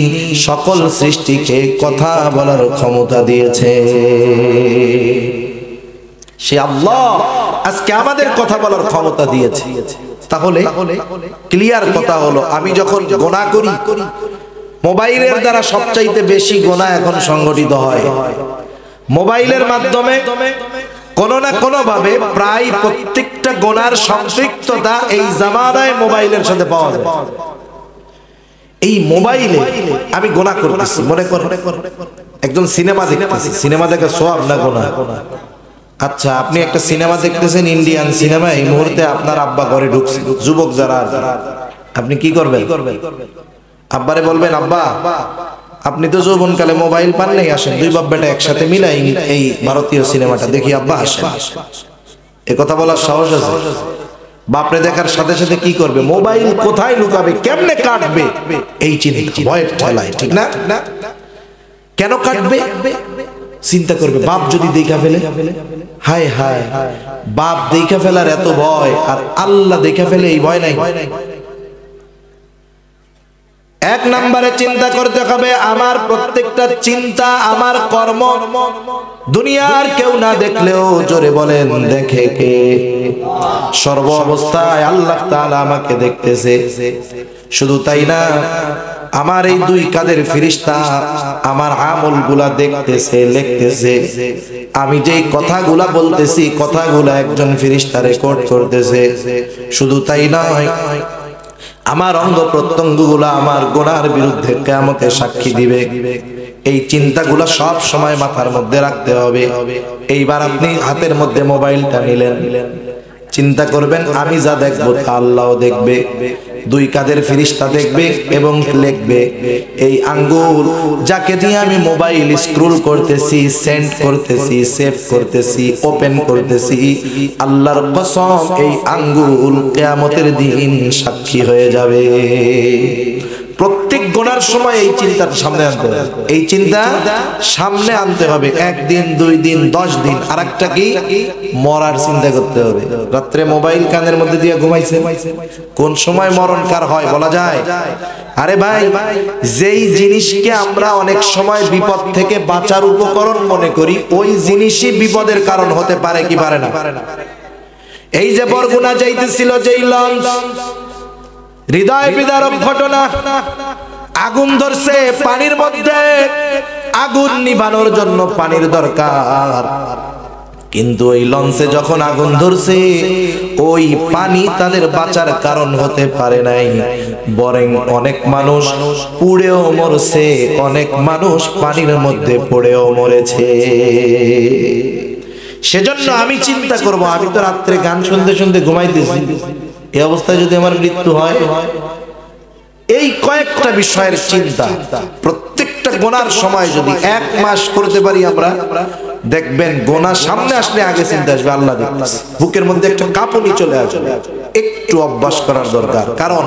সকল সৃষ্টিকে কথা বলার ক্ষমতা দিয়েছে, সে আল্লাহ আজকে আমাদের কথা বলার ক্ষমতা দিয়েছে। তাহলে ক্লিয়ার কথা হলো, আমি যখন গুনাহ করি, মোবাইলের দ্বারা সবচাইতে বেশি গুনাহ এখন সংগঠিত হয়। মোবাইলের মাধ্যমে কোনো না কোনো ভাবে প্রায় প্রত্যেকটা গুনার সম্পৃক্ততা এই জামানায় মোবাইলের সাথে পাওয়া যায়। এই মোবাইলে আমি গুনাহ করতেছি। মনে করেন একজন সিনেমা দেখতেছে, সিনেমা দেখা সওয়াব না গুনাহ? আচ্ছা, আপনি একটা সিনেমা দেখতেছেন, ইন্ডিয়ান সিনেমা, এই মুহূর্তে আপনার আব্বা ঘরে ঢুকছে, যুবক যারা, আপনি কি করবেন? আব্বারে বলবেন, আব্বা আপনি তো যৌবনকালে মোবাইল পান নাই, আসেন দুই বাপ বেটা একসাথে মিলাই এই ভারতীয় সিনেমাটা দেখি, আব্বা আসেন। এ কথা বলার সাহস আছে? বাপরে দেখার সাথে সাথে কি করবে? মোবাইল কোথায় লুকাবে, কেমনে কাটবে, এই চিন্তা, ভয়ের ঠেলায়, ঠিক না? কেন কাটবে চিন্তা করবে। বাপ যদি দেখা ফেলে, হায় হায়, বাপ দেখা ফেলার এত ভয়, আর আল্লাহ দেখা ফেলে এই ভয় নাই। এক নম্বরে চিন্তা করতে হবে, আমার প্রত্যেকটা চিন্তা, আমার কর্ম দুনিয়ার কেউ না দেখলেও জোরে বলেন দেখে কে? সর্ব অবস্থায় আল্লাহ তাআলা আমাকে দেখতেছে। শুধু তাই না, আমার এই দুই কাঁধের ফেরেশতা আমার আমলগুলা দেখতেছে, লিখতেছে। আমি যেই কথাগুলা বলতেছি, কথাগুলা একজন ফেরেশতা রেকর্ড করতেছে। শুধু তাই নয়, আমার অঙ্গ প্রত্যঙ্গগুলা আমার গুনার বিরুদ্ধে কিয়ামতে সাক্ষী দিবে। এই চিন্তাগুলো সব সময় মাথার মধ্যে রাখতে হবে। এইবার আপনি হাতের মধ্যে মোবাইলটা নিলেন, চিন্তা করবেন আমি যা দেখবো তা আল্লাহও দেখবে, দুই কাঁধের ফেরেশতা দেখবে এবং লিখবে। এই আঙ্গুল যাকে দিয়ে আমি মোবাইল স্ক্রল করতেছি, সেন্ড করতেছি, সেভ করতেছি, ওপেন করতেছি, আল্লাহর কসম এই আঙ্গুল কিয়ামতের দিন সাক্ষী হয়ে যাবে। প্রত্যেক গুনার সময় এই চিন্তাটা সামনে আনতে হবে, এই চিন্তা সামনে আনতে হবে। একদিন, 2 দিন, 10 দিন। আর একটা কি, মরার চিন্তা করতে হবে। রাত্রে মোবাইল কানের মধ্যে দিয়ে ঘুমাইছে, কোন সময় মরণ কার হয় বলা যায়? আরে ভাই, যেই জিনিসকে আমরা অনেক সময় বিপদ থেকে বাঁচার উপকরণ মনে করি, ওই জিনিসই বিপদের কারণ হতে পারে কি পারে না? এই যে বরগুনা যাইতেছিল যেই লঞ্চ, হৃদয় বিদারক ঘটনা, আগুন ধরছে পানির মধ্যে, আগুন নিভানোর জন্য পানির দরকার, কিন্তু ওই লঞ্চে যখন আগুন ধরছে, ওই পানি তাদের বাঁচার কারণ হতে পারে নাই, বরং অনেক মানুষ পুড়েও মরছে, অনেক মানুষ পানির মধ্যে পড়েও মরেছে। সেজন্য আমি চিন্তা করব, আমি তো রাত্রে গান শুনতে শুনতে ঘুমাইতেছি, এই অবস্থায় যদি আমার মৃত্যু হয়, এই কয়েকটা বিষয়ের চিন্তা প্রত্যেকটা গোনার সময় যদি 1 মাস করতে পারি আমরা, দেখবেন গোনা সামনে আসলে আগে চিন্তা আসবে আল্লাহ দেখতেছে, বুকের মধ্যে একটা কাঁপুনি চলে আসবে। একটু অভ্যাস করার দরকার, কারণ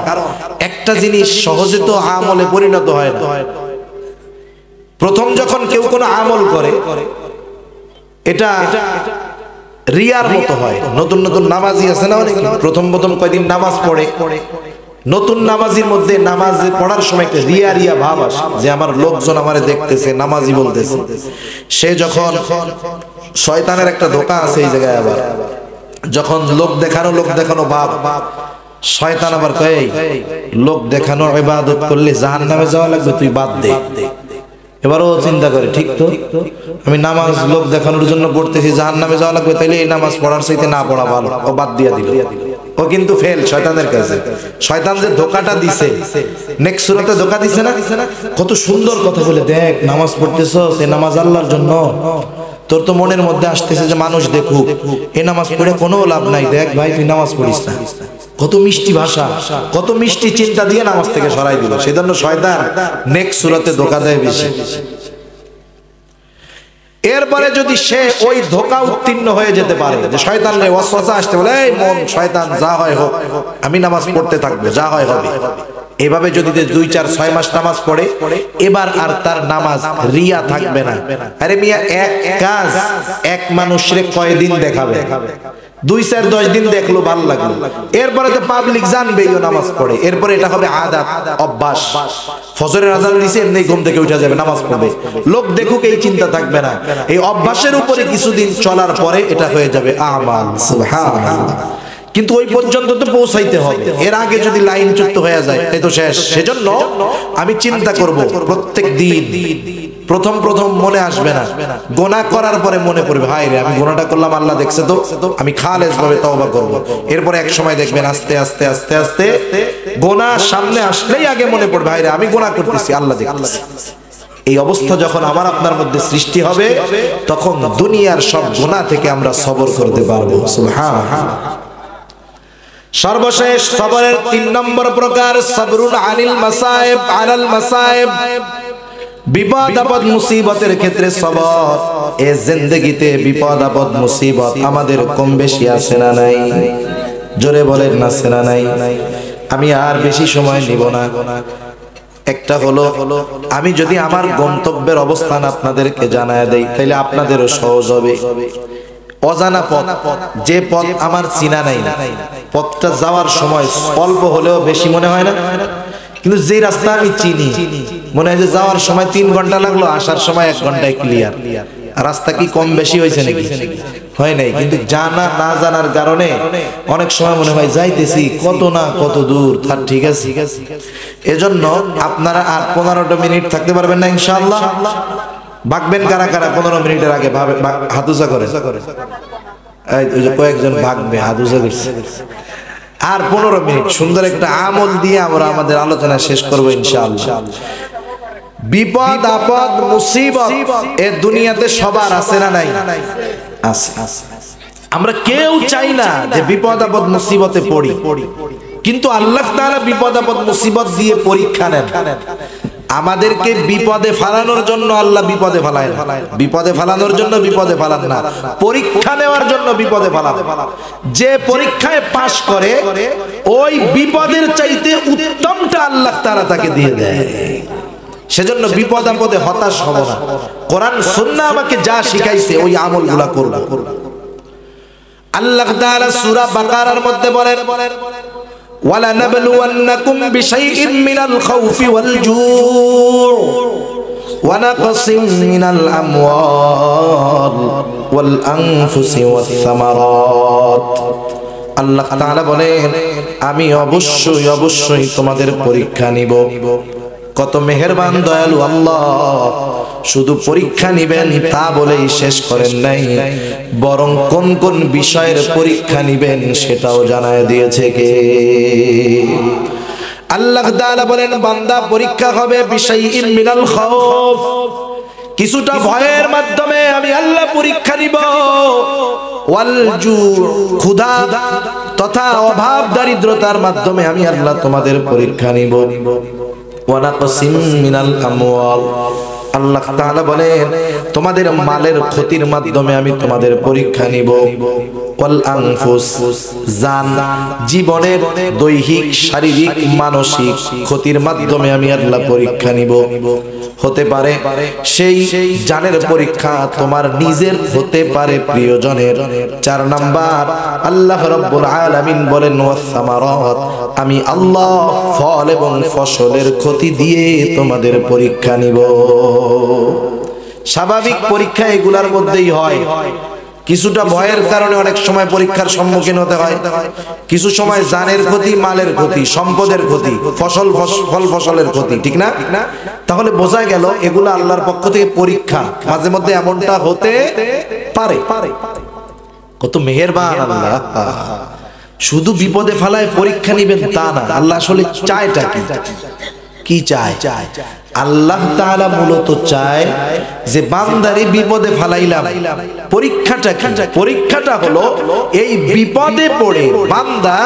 একটা জিনিস সহজে তো আমলে পরিণত হয় না। প্রথম যখন কেউ কোনো আমল করে, এটা রিয়ার মতো হয়। নতুন নতুন নামাজি আছে না অনেকে, প্রথম কয়দিন নামাজ পড়ে, নতুন নামাজির মধ্যে নামাজ পড়ার সময় একটা রিয়া রিয়া ভাব আসে, যে আমার লোকজন আমারে দেখতেছে, নামাজি বলতেছে। সে যখন, শয়তানের একটা ধোঁকা আছে এই জায়গায়, আবার যখন লোক দেখানো ভাব, শয়তান আবার কয় লোক দেখানো ইবাদত করলে জাহান্নামে যাওয়া লাগবে, তুই বাদ দে। এবারও চিন্তা করে, ঠিক তো, আমি নামাজ লোক দেখানোর জন্য পড়তেছি, জাহান্নামে যাওয়া লাগবে, তাইলে এই নামাজ পড়ার চাইতে না পড়া ভালো। ও বাদ দিয়া দিল, ও কিন্তু ফেল শয়তানের কাছে। শয়তান যে ধোঁকাটা দিছে, নেক্সট সূরাতে ধোঁকা দিছে না, কত সুন্দর কথা বলে, দেখ নামাজ পড়তেছ, এই নামাজ আল্লাহর জন্য, তোর তো মনের মধ্যে আসতেছে যে মানুষ দেখুক, এই নামাজ পড়ে কোনো লাভ নাই, দেখ ভাই তুই নামাজ পড়িস না। কত মিষ্টি ভাষা, কত মিষ্টি চিন্তা দিয়ে নামাজ থেকে সরাই দিল। সেজন্য শয়তান নেক্সট সূরাতে ধোঁকা দেয় বেশি। এরপরে যদি সে ওই ধোঁকা উত্তীর্ণ হয়ে যেতে পারে, যে শয়তানের ওয়াসওয়াসা আসতে বলে, এই মন শয়তান যা হয় হোক, আমি নামাজ পড়তে থাকবো, যা হয় হবে, এভাবে যদি 2, 4, 6 মাস নামাজ পড়ে, এবার আর তার নামাজ রিয়া থাকবে না। আরে মিয়া, এক কাজ এক মানুষরে কয়দিন দেখাবে? 2, 4, 10 দিন দেখলো, ভালো লাগলো, এরপরে তো পাবলিক জানবে ও নামাজ পড়ে, এরপরে এটা হবে আদাত, অভ্যাস। ফজরের আজান দিছে, এমনি ঘুম থেকে উঠে যাবে, নামাজ পড়বে, লোক দেখুক, এই চিন্তা থাকবে না। এই অভ্যাসের উপরে কিছুদিন চলার পরে এটা হয়ে যাবে আমাল। সুবহানাল্লাহ। কিন্তু ওই পর্যন্ত তো পৌঁছাইতে হবে, এর আগে যদি লাইনচ্যুত হয়ে যায় এই তো শেষ। সেজন্য আমি চিন্তা করব প্রত্যেক দিন প্রথম প্রথম মনে আসবে না, গুনাহ করার পরে মনে পড়বে, হায় রে আমি গুনাহটা করলাম, আল্লাহ দেখছে তো, আমি খালেস ভাবে তওবা করব। এরপরে এক সময় দেখবেন আস্তে আস্তে আস্তে আস্তে গুনাহ সামনে আসলেই আগে মনে পড়বে, হায় রে আমি গুনাহ করতেছি, আল্লাহ দেখতেছে। এই অবস্থা যখন আমার আপনার মধ্যে সৃষ্টি হবে, তখন দুনিয়ার সব গুনাহ থেকে আমরা সবর করতে পারবো। সুবহানাল্লাহ। সর্বশেষ সবরের 3 নম্বর প্রকার, সবরুন আনিল মাসায়েব, আলাল মাসায়েব। বিপদ আপদ মুসিবতের ক্ষেত্রে সবর। এ জিন্দেগিতে বিপদ আপদ মুসিবত আমাদের কম বেশি আছে না নাই? জোরে বলেন না, আছে না নাই? আমি আর বেশি সময় নিব না। একটা হলো, আমি যদি আমার গন্তব্যের অবস্থান আপনাদেরকে জানায় দেই, তাহলে আপনাদেরও সহজ হবে। অজানা পথ, যে পথ আমার চিনা নাই, পথটা যাওয়ার সময় অল্প হলেও বেশি মনে হয় না? কিন্তু যে রাস্তা আমি চিনি, মনে হয় যে যাওয়ার সময় 3 ঘন্টা লাগলো, আসার সময় 1 ঘন্টায় ক্লিয়ার। রাস্তা কি কম বেশি হয়েছে নাকি? হয় নাই। কিন্তু জানা না জানার কারণে অনেক সময় মনে হয় যাইতেছি কত না কত দূর, তার ঠিক আছে। এজন্য আপনারা আর 15টা মিনিট থাকতে পারবেন না ইনশাআল্লাহ? ভাগবেন কারা কারা 15 মিনিটের আগে? হাত উঁচা করে, এই যে কয়েকজন ভাগবে, হাত উঁচা করছে। আর 15 মিনিট সুন্দর একটা আমল দিয়ে আমরা আমাদের আলোচনা শেষ করবো ইনশাআল্লাহ। বিপদ আপদ মুসিবত এ দুনিয়াতে সবার আছে না নাই? আছে। আমরা কেউ চাই না যে বিপদ আপদ মুসিবতে পড়ি, কিন্তু আল্লাহ তাআলা বিপদ আপদ মুসিবত দিয়ে পরীক্ষা নেন। আমাদেরকে বিপদে ফেলানোর জন্য আল্লাহ বিপদে ফেলায় না, বিপদে ফেলানোর জন্য বিপদে ফেলান না, পরীক্ষা নেওয়ার জন্য বিপদে ফেলান। যে পরীক্ষায় পাশ করে ওই বিপদের চাইতে উত্তমটা আল্লাহ তাআলা তাকে দিয়ে দেয়। সেজন্য বিপদ আপদে হতাশ হব না। কোরআন সুন্নাহ আমাকে যা শিখাইছে ওই আমলগুলা করব। আল্লাহ তাআলা সূরা বাকারার মধ্যে বলেন, وَلَنَبْلُوَنَّكُمْ بِشَيْءٍ مِّنَ الْخَوْفِ وَالْجُوعِ وَنَقْصٍ مِّنَ الْأَمْوَالِ وَالْأَنفُسِ وَالثَّمَرَاتِ। আল্লাহ তাআলা বলেন, আমি অবশ্যই অবশ্যই তোমাদের পরীক্ষা নিব। কত মেহেরবান দয়ালু আল্লাহ! শুধু পরীক্ষা নিবেন তা বলেই শেষ করেন নাই, বরং কোন কোন বিষয়ের পরীক্ষা নিবেন সেটাও জানায় দিয়েছে কে? আল্লাহ তাআলা বলেন, বান্দা পরীক্ষা হবে বিশাইইন মিনাল খাউফ, কিছুটা ভয়ের মাধ্যমে আমি আল্লাহ পরীক্ষা নিব। ওয়াল জু, ক্ষুধা তথা অভাব দারিদ্রতার মাধ্যমে আমি আল্লাহ তোমাদের পরীক্ষা নিব। ওয়ানাকসিম মিনাল আমওয়াল, আল্লাহ তাআলা বলেন তোমাদের মালের ক্ষতির মাধ্যমে আমি তোমাদের পরীক্ষা নিব। ওয়াল আনফুস, জান জীবনের দৈহিক শারীরিক মানসিক ক্ষতির মাধ্যমে আমি আল্লাহ পরীক্ষা নিব। হতে পারে সেই জানের পরীক্ষা তোমার নিজের, হতে পারে প্রিয়জনের। 4 নাম্বার, আল্লাহ রাব্বুল আলামিন বলেন ওয়াস-সামারাত, আমি আল্লাহ ফল এবং ফসলের ক্ষতি দিয়ে তোমাদের পরীক্ষা নিব। স্বাভাবিক পরীক্ষা এগুলার মধ্যেই হয়। কিছুটা ভয়ের কারণে অনেক সময় পরীক্ষার সম্মুখীন হতে হয়, কিছু সময় জানের ক্ষতি, মালের ক্ষতি, সম্পদের ক্ষতি, ফল ফসলের ক্ষতি, ঠিক না? তাহলে বোঝা গেল এগুলো আল্লাহর পক্ষ থেকে পরীক্ষা। মাঝে মধ্যে এমনটা হতে পারে। কত মেহেরবান আল্লাহ! শুধু বিপদে ফেলায় পরীক্ষা নিবেন তা না, আল্লাহ আসলে চায়টা কি চায়? আল্লাহ তাআলা মূলত চায় যে বান্দারে বিপদে ফেলাইলাম, পরীক্ষাটা কি? পরীক্ষাটা হলো এই বিপদে পড়ে বান্দা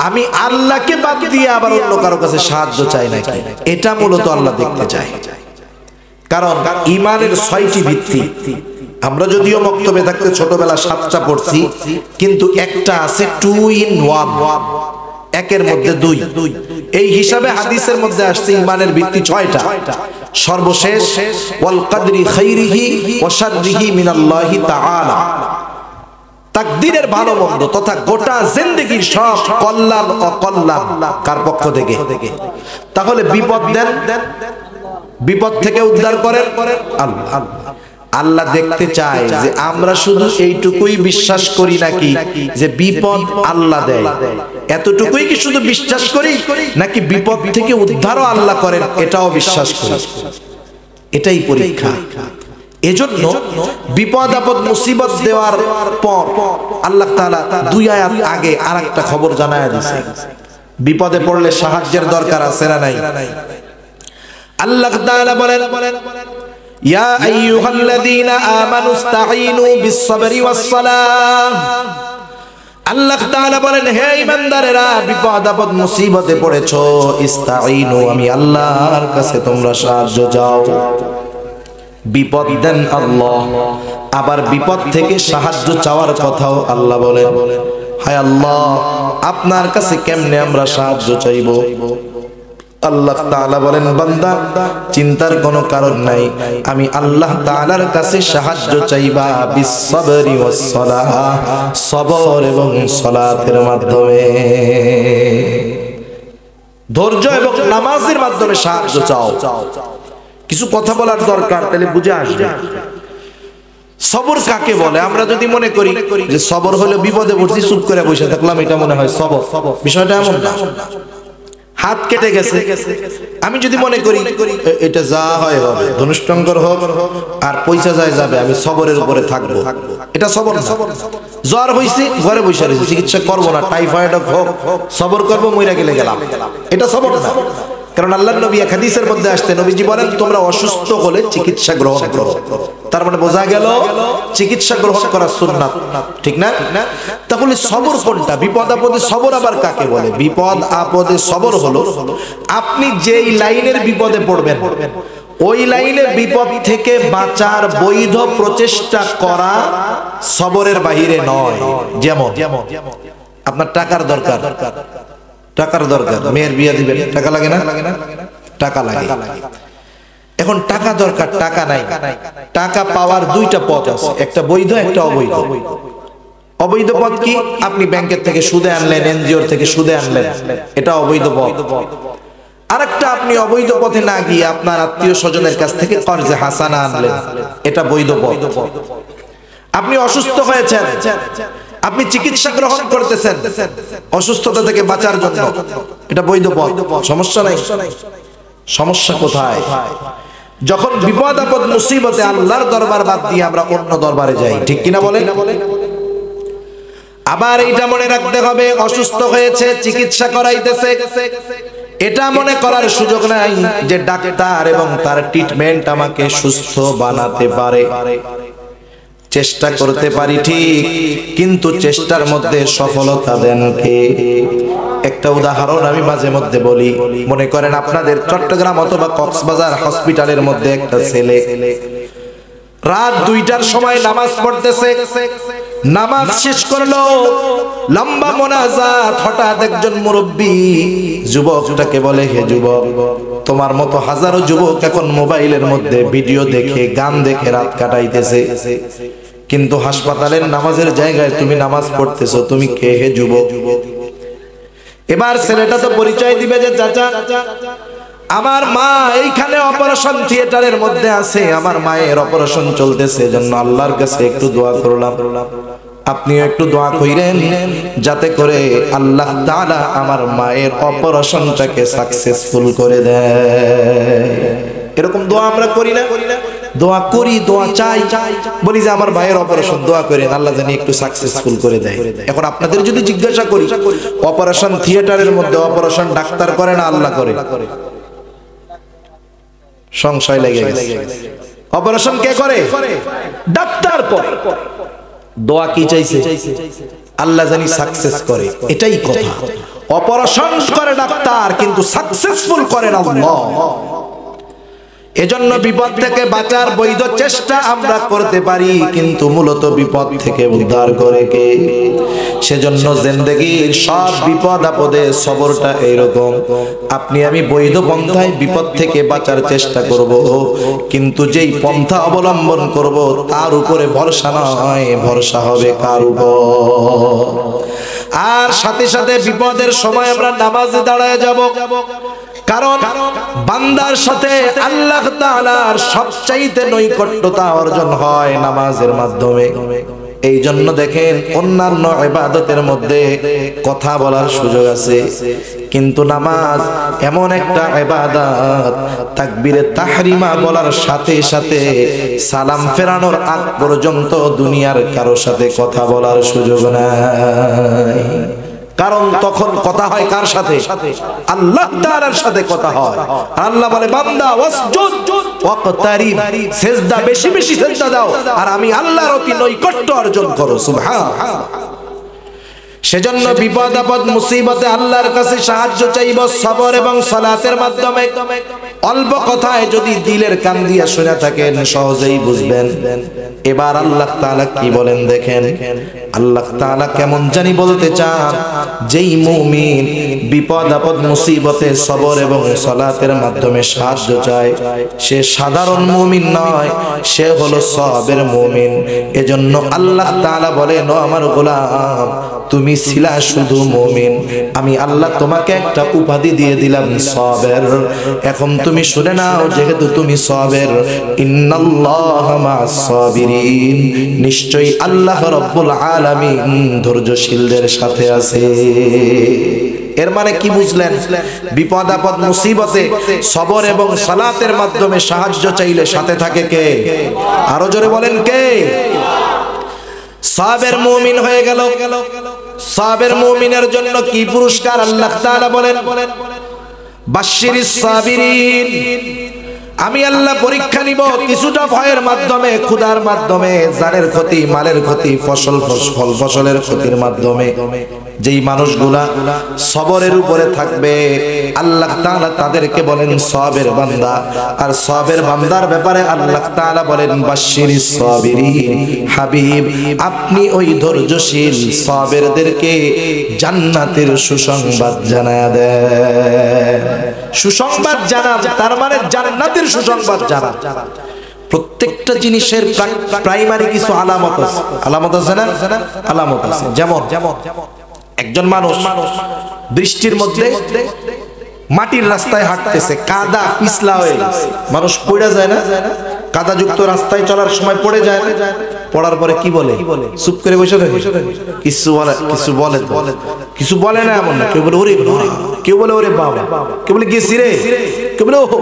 আমি আল্লাহকে বাদ দিয়ে আবার অন্য কারো কাছে সাহায্য চাই নাকি, এটা মূলত আল্লাহ দেখতে চায়। কারণ ঈমানের 6টি ভিত্তি। আমরা যদিও মক্তবে থাকতে ছোটবেলা 7টা পড়ছি, কিন্তু একটা আছে 2 in 1, একের মধ্যে 2। এই হিসাবে হাদিসের মধ্যে আসছে ঈমানের ভিত্তি 6টা। সর্বশেষ ওয়াল কদরি খাইরিহি ওয়া শাররিহি মিনাল্লাহি তাআলা, তাকদীরের ভালো মন্দ তথা গোটা জিন্দেগীর সব কল্যাণ অকল্যাণ কার পক্ষ থেকে? তাহলে বিপদ দেন, বিপদ থেকে উদ্ধার করেন আল্লাহ। আল্লাহ দেখতে চায় যে আমরা শুধু এইটুকুই বিশ্বাস করি নাকি যে বিপদ আল্লাহ দেয়, এতটুকুই কি শুধু বিশ্বাস করি, নাকি বিপদ থেকে উদ্ধারও আল্লাহ করেন এটাও বিশ্বাস করি? এটাই পরীক্ষা। এজন্য বিপদ আপদ মুসিবত দেওয়ার পর আল্লাহ তাআলা দুই আয়াত আগে আরেকটা খবর জানায়া দিয়েছে, বিপদে পড়লে সাহায্যের দরকার আছে না নাই? আল্লাহ তাআলা বলেন, ইয়া আইয়ুহাল্লাযীনা আমানুস্তাঈনু বিস-সাবরি ওয়াস-সালাহ। আল্লাহ তাআলা বলেন, হে ঈমানদারেরা, বিপদ আপদ মুসিবতে পড়েছো, ইস্তাঈনু, আমি আল্লাহর কাছে তোমরা সাহায্য চাও। বিপদ দেন আল্লাহ, আবার বিপদ থেকে সাহায্য চাওয়ার কথাও আল্লাহ বলেন। হায় আল্লাহ, আপনার কাছে কেমনে আমরা সাহায্য চাইবো? আল্লাহ তাআলা বলেন, বান্দা চিন্তার কোনো কারণ নাই, আমি আল্লাহ তাআলার কাছে সাহায্য চাইবা বিস-সাবরি ওয়াস-সালাহ, সবর এবং সালাতের মাধ্যমে, ধৈর্য এবং নামাজের মাধ্যমে সাহায্য চাও। কিছু কথা বলার দরকার, তাহলে বুঝে আসবে সবর কাকে বলে। আমরা যদি মনে করি যে সবর হলো বিপদে পড়ছি চুপ করে বসে থাকলাম, এটা মনে হয় সবর। বিষয়টা এমন না। হাত কেটে গেছে, আমি যদি মনে করি এটা যা হয় হবে, ধনুষ্টঙ্কর হোক আর পয়সা যায় যাবে, আমি সবরের উপরে থাকবো, এটা সবর না। জ্বর হইছে, ঘরে বসে রয়েছে, চিকিৎসা করবো না, টাইফয়েড হোক সবর করবো, মইরা গেলে গেলাম, এটা সবর না। কারণ আল্লাহর নবী এক হাদিসের মধ্যে আসতে নবীজি বলেন, তোমরা অসুস্থ হলে চিকিৎসা গ্রহণ করো। তার মানে বোঝা গেল চিকিৎসা গ্রহণ করা সুন্নাত, ঠিক না? তাহলে সবর কোনটা? বিপদ আপদে সবর আবার কাকে বলে? বিপদ আপদে সবর হলো আপনি যেই লাইনের বিপদে পড়বেন, ওই লাইনের বিপদ থেকে বাঁচার বৈধ প্রচেষ্টা করা সবরের বাহিরে নয়। যেমন আপনার টাকার দরকার, মেয়ের বিয়ে দিবেন, টাকা লাগে না? টাকা লাগে। এখন টাকা দরকার, টাকা নাই। টাকা পাওয়ার দুইটা পথ আছে, একটা বৈধ, একটা অবৈধ। অবৈধ পথ কি? আপনি ব্যাংকের থেকে সুদে আনলেন, এনজিওর থেকে সুদে আনলেন, এটা অবৈধ পথ। আরেকটা, আপনি অবৈধ পথে না গিয়ে আপনার আত্মীয় স্বজনের কাছ থেকে কর্জে হাসানা আনলেন, এটা বৈধ পথ। আপনি অসুস্থ হয়েছেন, আপনি চিকিৎসা গ্রহণ করতেছেন অসুস্থতা থেকে বাঁচার জন্য, এটা বৈধ পথ, সমস্যা নাই। সমস্যা কোথায়? যখন বিপদ আপদ মুসিবতে আল্লাহর দরবার বাদ দিয়ে আমরা অন্য দরবারে যাই, ঠিক কিনা বলেন? আবার এইটা মনে রাখতে হবে, অসুস্থ হয়েছে, চিকিৎসা করাইতেছে, এটা মনে করার সুযোগ নাই যে ডাক্তার এবং তার ট্রিটমেন্ট আমাকে সুস্থ বানাতে পারে। চেষ্টা করতে পারি ঠিক, কিন্তু চেষ্টার মধ্যে সফলতা দেন কে? একটা উদাহরণ আমি মাঝে মধ্যে বলি। মনে করেন আপনাদের চট্টগ্রাম অথবা কক্সবাজার হসপিটালের মধ্যে একটা ছেলে রাত 2টার সময় নামাজ পড়তেছে, নামাজ শেষ করলো, লম্বা মোনাজাত, হঠাৎ একজন মুরব্বী যুবকটাকে বলে, হে যুবক, তোমার মতো হাজারো যুবক এখন মোবাইলের মধ্যে ভিডিও দেখে, গান দেখে রাত কাটাইতেছে, কিন্তু হাসপাতালের নামাজের জায়গায় তুমি নামাজ পড়তেছো, তুমি কে হে যুবক? এবার ছেলেটা তো পরিচয় দিবে যে চাচা, আমার মা এইখানে অপারেশন থিয়েটারের মধ্যে আছে, আমার মায়ের অপারেশন চলতেছে, এজন্য আল্লাহর কাছে একটু দোয়া করলাম, আপনিও একটু দোয়া কইরেন যাতে করে আল্লাহ তাআলা আমার মায়ের অপারেশনটাকে সাকসেসফুল করে দেয়। এরকম দোয়া আমরা করি না? দোয়া করি, দোয়া চাই, বলি যে আমার ভাইয়ের অপারেশন দোয়া করেন, আল্লাহ জানি একটু সাকসেসফুল করে দেয়। এখন আপনাদের যদি জিজ্ঞাসা করি, অপারেশন থিয়েটারের মধ্যে অপারেশন ডাক্তার করে না আল্লাহ করে? সংশয় লেগে গেছে। অপারেশন কে করে? ডাক্তার করে। দোয়া কি চাইছে? আল্লাহ জানি সাকসেস করে, এটাই কথা। অপারেশন করে ডাক্তার, কিন্তু সাকসেসফুল করেন আল্লাহ। এজন্য বিপদ থেকে বাঁচার বৈধ চেষ্টা আমরা করতে পারি, কিন্তু মূলত বিপদ থেকে উদ্ধার করে কে? সেজন্য জিন্দেগীর সব বিপদ আপদে সবরটা এইরকম, আপনি আমি বৈধ পন্থায় বিপদ থেকে বাঁচার চেষ্টা করব, কিন্তু যেই পন্থা অবলম্বন করব তার উপরে ভরসা নয়, ভরসা হবে কার উপর? আর সাথে সাথে বিপদের সময় আমরা নামাজে দাঁড়ায় যাব, কারণ বান্দার সাথে আল্লাহ তাআলার সবচাইতে নৈকট্যতা অর্জন হয় নামাজের মাধ্যমে। এই জন্য দেখেন অন্যান্য ইবাদতের মধ্যে কথা বলার সুযোগ আছে, কিন্তু নামাজ এমন একটা ইবাদত তাকবীরে তাহরিমা বলার সাথে সাথে সালাম ফেরানোর আগ পর্যন্ত দুনিয়ার কারো সাথে কথা বলার সুযোগ নাই। কারণ তখন কথা হয় কার সাথে? আল্লাহ তাআলার সাথে কথা হয়। আল্লাহ বলে বান্দা ওয়াসজুদ ওয়াকতারিব, সিজদা বেশি বেশি সিজদা দাও আর আমি আল্লাহর অতি নৈকট্য অর্জন করো। সুবহানাল্লাহ। সেজন্য বিপদ আপদ মুসিবতে আল্লাহর কাছে সাহায্য চাইব সবর এবং সালাতের মাধ্যমে। অল্প কথায় যদি দিলের কান দিয়ে শুনে থাকেন সহজেই বুঝবেন। এবার আল্লাহ তাআলা কি বলেন দেখেন, আল্লাহ তাআলা কেমন জানি বলতে চান, যেই মুমিন বিপদ আপদ মুসিবতে সবর এবং সালাতের মাধ্যমে সাহায্য চায় সে সাধারণ মুমিন নয়, সে হলো সবের মুমিন। এজন্য আল্লাহ তাআলা বলেন, ও আমার গোলাম তুমি ছিলা শুধু মুমিন, আমি আল্লাহ তোমাকে একটা উপাধি দিয়ে দিলাম সবের। এখন তুমি শুনে নাও, যেহেতু তুমি সবের, ইন্নাল্লাহা মা'আস সাবিরিন, নিশ্চয়ই আল্লাহ রাব্বুল আলামিন ধৈর্যশীলদের সাথে আছে। এর মানে কি বুঝলেন? বিপদ আপদ মুসিবতে সবর এবং সালাতের মাধ্যমে সাহায্য চাইলে সাথে থাকে কে? আরো জোরে বলেন কে? সাবের মুমিন হয়ে গেল। সাবের মুমিনের জন্য কি পুরস্কার? আল্লাহ তাআলা বলেন, বাশশিরিস সাবিরিন, আমি আল্লাহ পরীক্ষা নিব কিছুটা ভয়ের মাধ্যমে, ক্ষুধার মাধ্যমে, জানের ক্ষতি, মালের ক্ষতি, ফসলের ক্ষতির মাধ্যমে। যেই মানুষগুলা সবরের উপরে থাকবে আল্লাহ তাআলা তাদেরকে বলেন সবের বান্দা। আর সবের বান্দার ব্যাপারে আল্লাহ তাআলা বলেন বাশশিরিস সাবিরিন, হাবিব আপনি ওই ধৈর্যশীল সবেরদেরকে জান্নাতের সুসংবাদ জানায়া দেন। সুসংবাদ জানান তার মানে জান্নাতের সুসংবাদ জানান। প্রত্যেকটা জিনিসের প্রাইমারি কিছু আলামত আছে। আলামত আছে না? আলামত আছে। যেমন একজন মানুষ বৃষ্টির মধ্যে মাটির রাস্তায় হাঁটতেছে, কাদা পিছলা হয়ে গেছে, মানুষ পড়ে যায় না? কাদাযুক্ত রাস্তায় চলার সময় পড়ে যায় না? পড়ার পরে কি বলে? চুপ করে বসে থাকে? কিছু বলে না এমন না। কেউ বলে ওরে বাবা, কেউ বলে ওরে বাবা, কেউ বলে গেছি রে, কেউ বলে ওহ,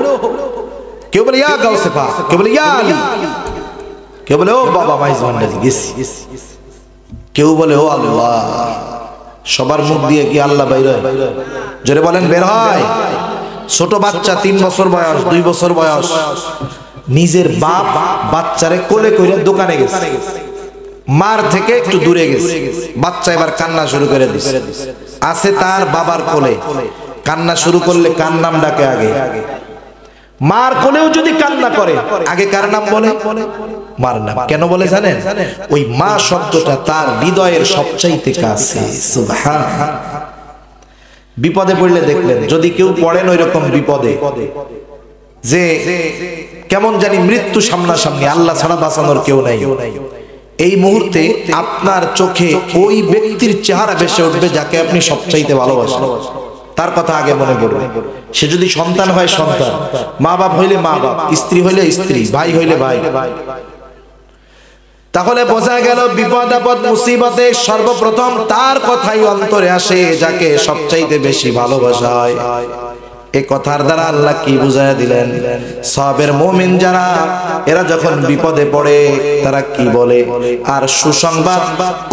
কেউ বলে ইয়া গাউসে পাক, কেউ বলে ইয়া আলী, কেউ বলে ও বাবা মাইজ ভান্ডারি গেছি, কেউ বলে ও আল্লাহ। সবার মুখ দিয়ে কি আল্লাহ বাইর হয়? জোরে বলেন বের হয়? ছোট বাচ্চা 3 বছর বয়স, 2 বছর বয়স, নিজের বাপ বাচ্চারে কোলে কইরা দোকানে গেছে, মার থেকে একটু দূরে গেছে, বাচ্চা এবার কান্না শুরু করে দিছে, আছে তার বাবার কোলে, কান্না শুরু করলে কার নাম ডাকে আগে? মার কোলেও যদি কান্না করে আগে কার নাম বলে? মার নাম। কেন বলে জানেন? ওই মা শব্দটা তার হৃদয়ের সবচাইতে কাছে। সুবহানাল্লাহ। বিপদে পড়লে দেখলেন, যদি কেউ পড়েন ওই রকম বিপদে যে কেমন জানি মৃত্যু সামনাসামনি, আল্লাহ ছাড়া বাঁচানোর কেউ নাই, এই মুহূর্তে আপনার চোখে ওই ব্যক্তির চেহারা ভেসে উঠবে যাকে আপনি সবচাইতে ভালোবাসেন, তার কথা আগে মনে পড়বে। সে যদি সন্তান হয় সন্তান, মা বাপ হইলে মা বাপ, স্ত্রী হইলে স্ত্রী, ভাই হইলে ভাই। তাহলে বোঝা গেল বিপদ আপদ মুসিবতে সর্বপ্রথম তার কথাই অন্তরে আসে যাকে সবচাইতে বেশি ভালোবাসা হয়। এই কথার দ্বারা আল্লাহ কি বুঝায়া দিলেন? সবের মুমিন যারা, এরা যখন বিপদে পড়ে তারা কি বলে? আর সুসংবাদ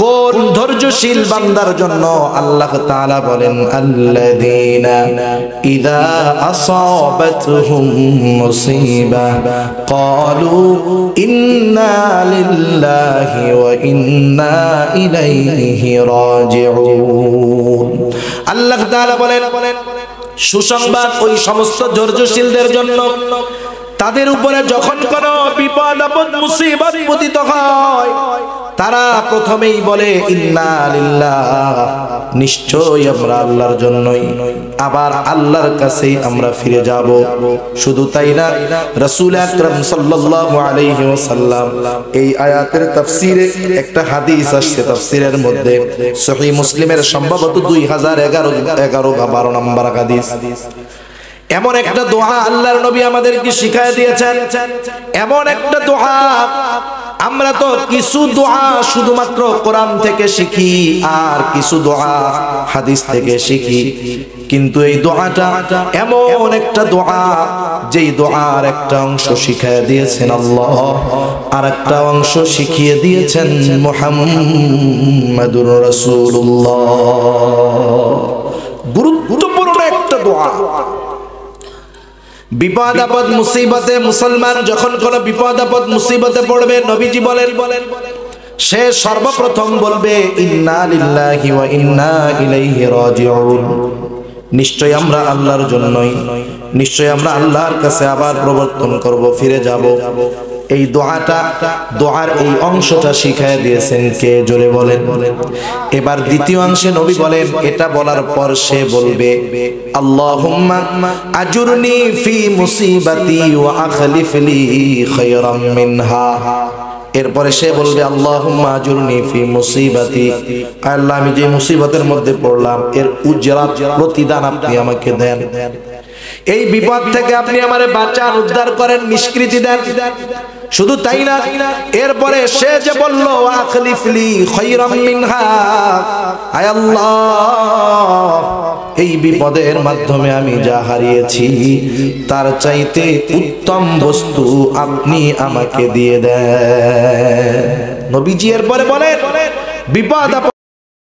কোন ধৈর্যশীল বান্দার জন্য? আল্লাহ তাআলা বলেন আল্লাযীনা ইযা আসাবাতহুম মুসিবা ক্বালু ইন্না লিল্লাহি ওয়া ইন্না ইলাইহি রাজিউন। আল্লাহ তাআলা বলেন সুসংবাদ ওই সমস্ত ধৈর্যশীলদের জন্য, তাদের উপরে যখন কোনো বিপদ আপদ মুসিবত পতিত হয় তারা প্রথমেই বলে ইন্না লিল্লাহ, নিশ্চয়ই আমরা আল্লাহর জন্যই, আবার আল্লাহর কাছেই আমরা ফিরে যাব। শুধু তাই না, রাসূল আকরাম সাল্লাল্লাহু আলাইহি ওয়াসাল্লাম এই আয়াতের তাফসীরে একটা হাদিস আসছে তাফসীরের মধ্যে, সহিহ মুসলিমের সম্ভবত 2011 বা 12 নম্বর হাদিস। এমন একটা দোয়া আল্লাহর নবী আমাদেরকে শিখায় দিয়েছেন, এমন একটা দোয়া। আমরা তো কিছু দোয়া শুধুমাত্র কোরআন থেকে শিখি আর কিছু দোয়া হাদিস থেকে শিখি, কিন্তু এই দোয়াটা এমন একটা দোয়া যেই দোয়ার একটা অংশ শিখিয়ে দিয়েছেন আল্লাহ, আর একটা অংশ শিখিয়ে দিয়েছেন মুহাম্মাদুর রাসূলুল্লাহ। গুরুত্বপূর্ণ একটা দোয়া। বিপদ আপদ মুসিবতে মুসলমান যখন কোন বিপদ আপদ মুসিবতে পড়বে, নবীজি বলেন সে সর্বপ্রথম বলবে ইন্না লিল্লাহি ওয়া ইন্না ইলাইহি রাজিউন। নিশ্চয় আমরা আল্লাহর জন্যই, নিশ্চয় আমরা আল্লাহর কাছে আবার প্রবর্তন করব, ফিরে যাব। এই দোয়াটা, দোয়ার এই অংশটা শিখায় দিয়েছেন কে? জোরে বলেন। এবার দ্বিতীয় অংশে নবী বলেন, এটা বলার পর সে বলবে আল্লাহুম্মা আজুরনি ফি মুসিবাতি ওয়া আখলিফ লি খায়রাম মিনহা। এরপরে সে বলবে আল্লাহুম্মা আজুরনি ফি মুসিবাতি, আল্লাহ আমি যে মুসিবতের মধ্যে পড়লাম এর উজরাত প্রতিদান আপনি আমাকে দেন, এই বিপদ থেকে আপনি আমারে বাঁচান, উদ্ধার করেন, নিষ্কৃতি দেন। শুধু তাই না, এরপরে সে যে বলল আখলিফলি খায়রাম মিনহা, আয় আল্লাহ এই বিপদের মাধ্যমে আমি যা হারিয়েছি তার চাইতে উত্তম বস্তু আপনি আমাকে দিয়ে দেন। নবীজি এরপরে বলেন বিপদ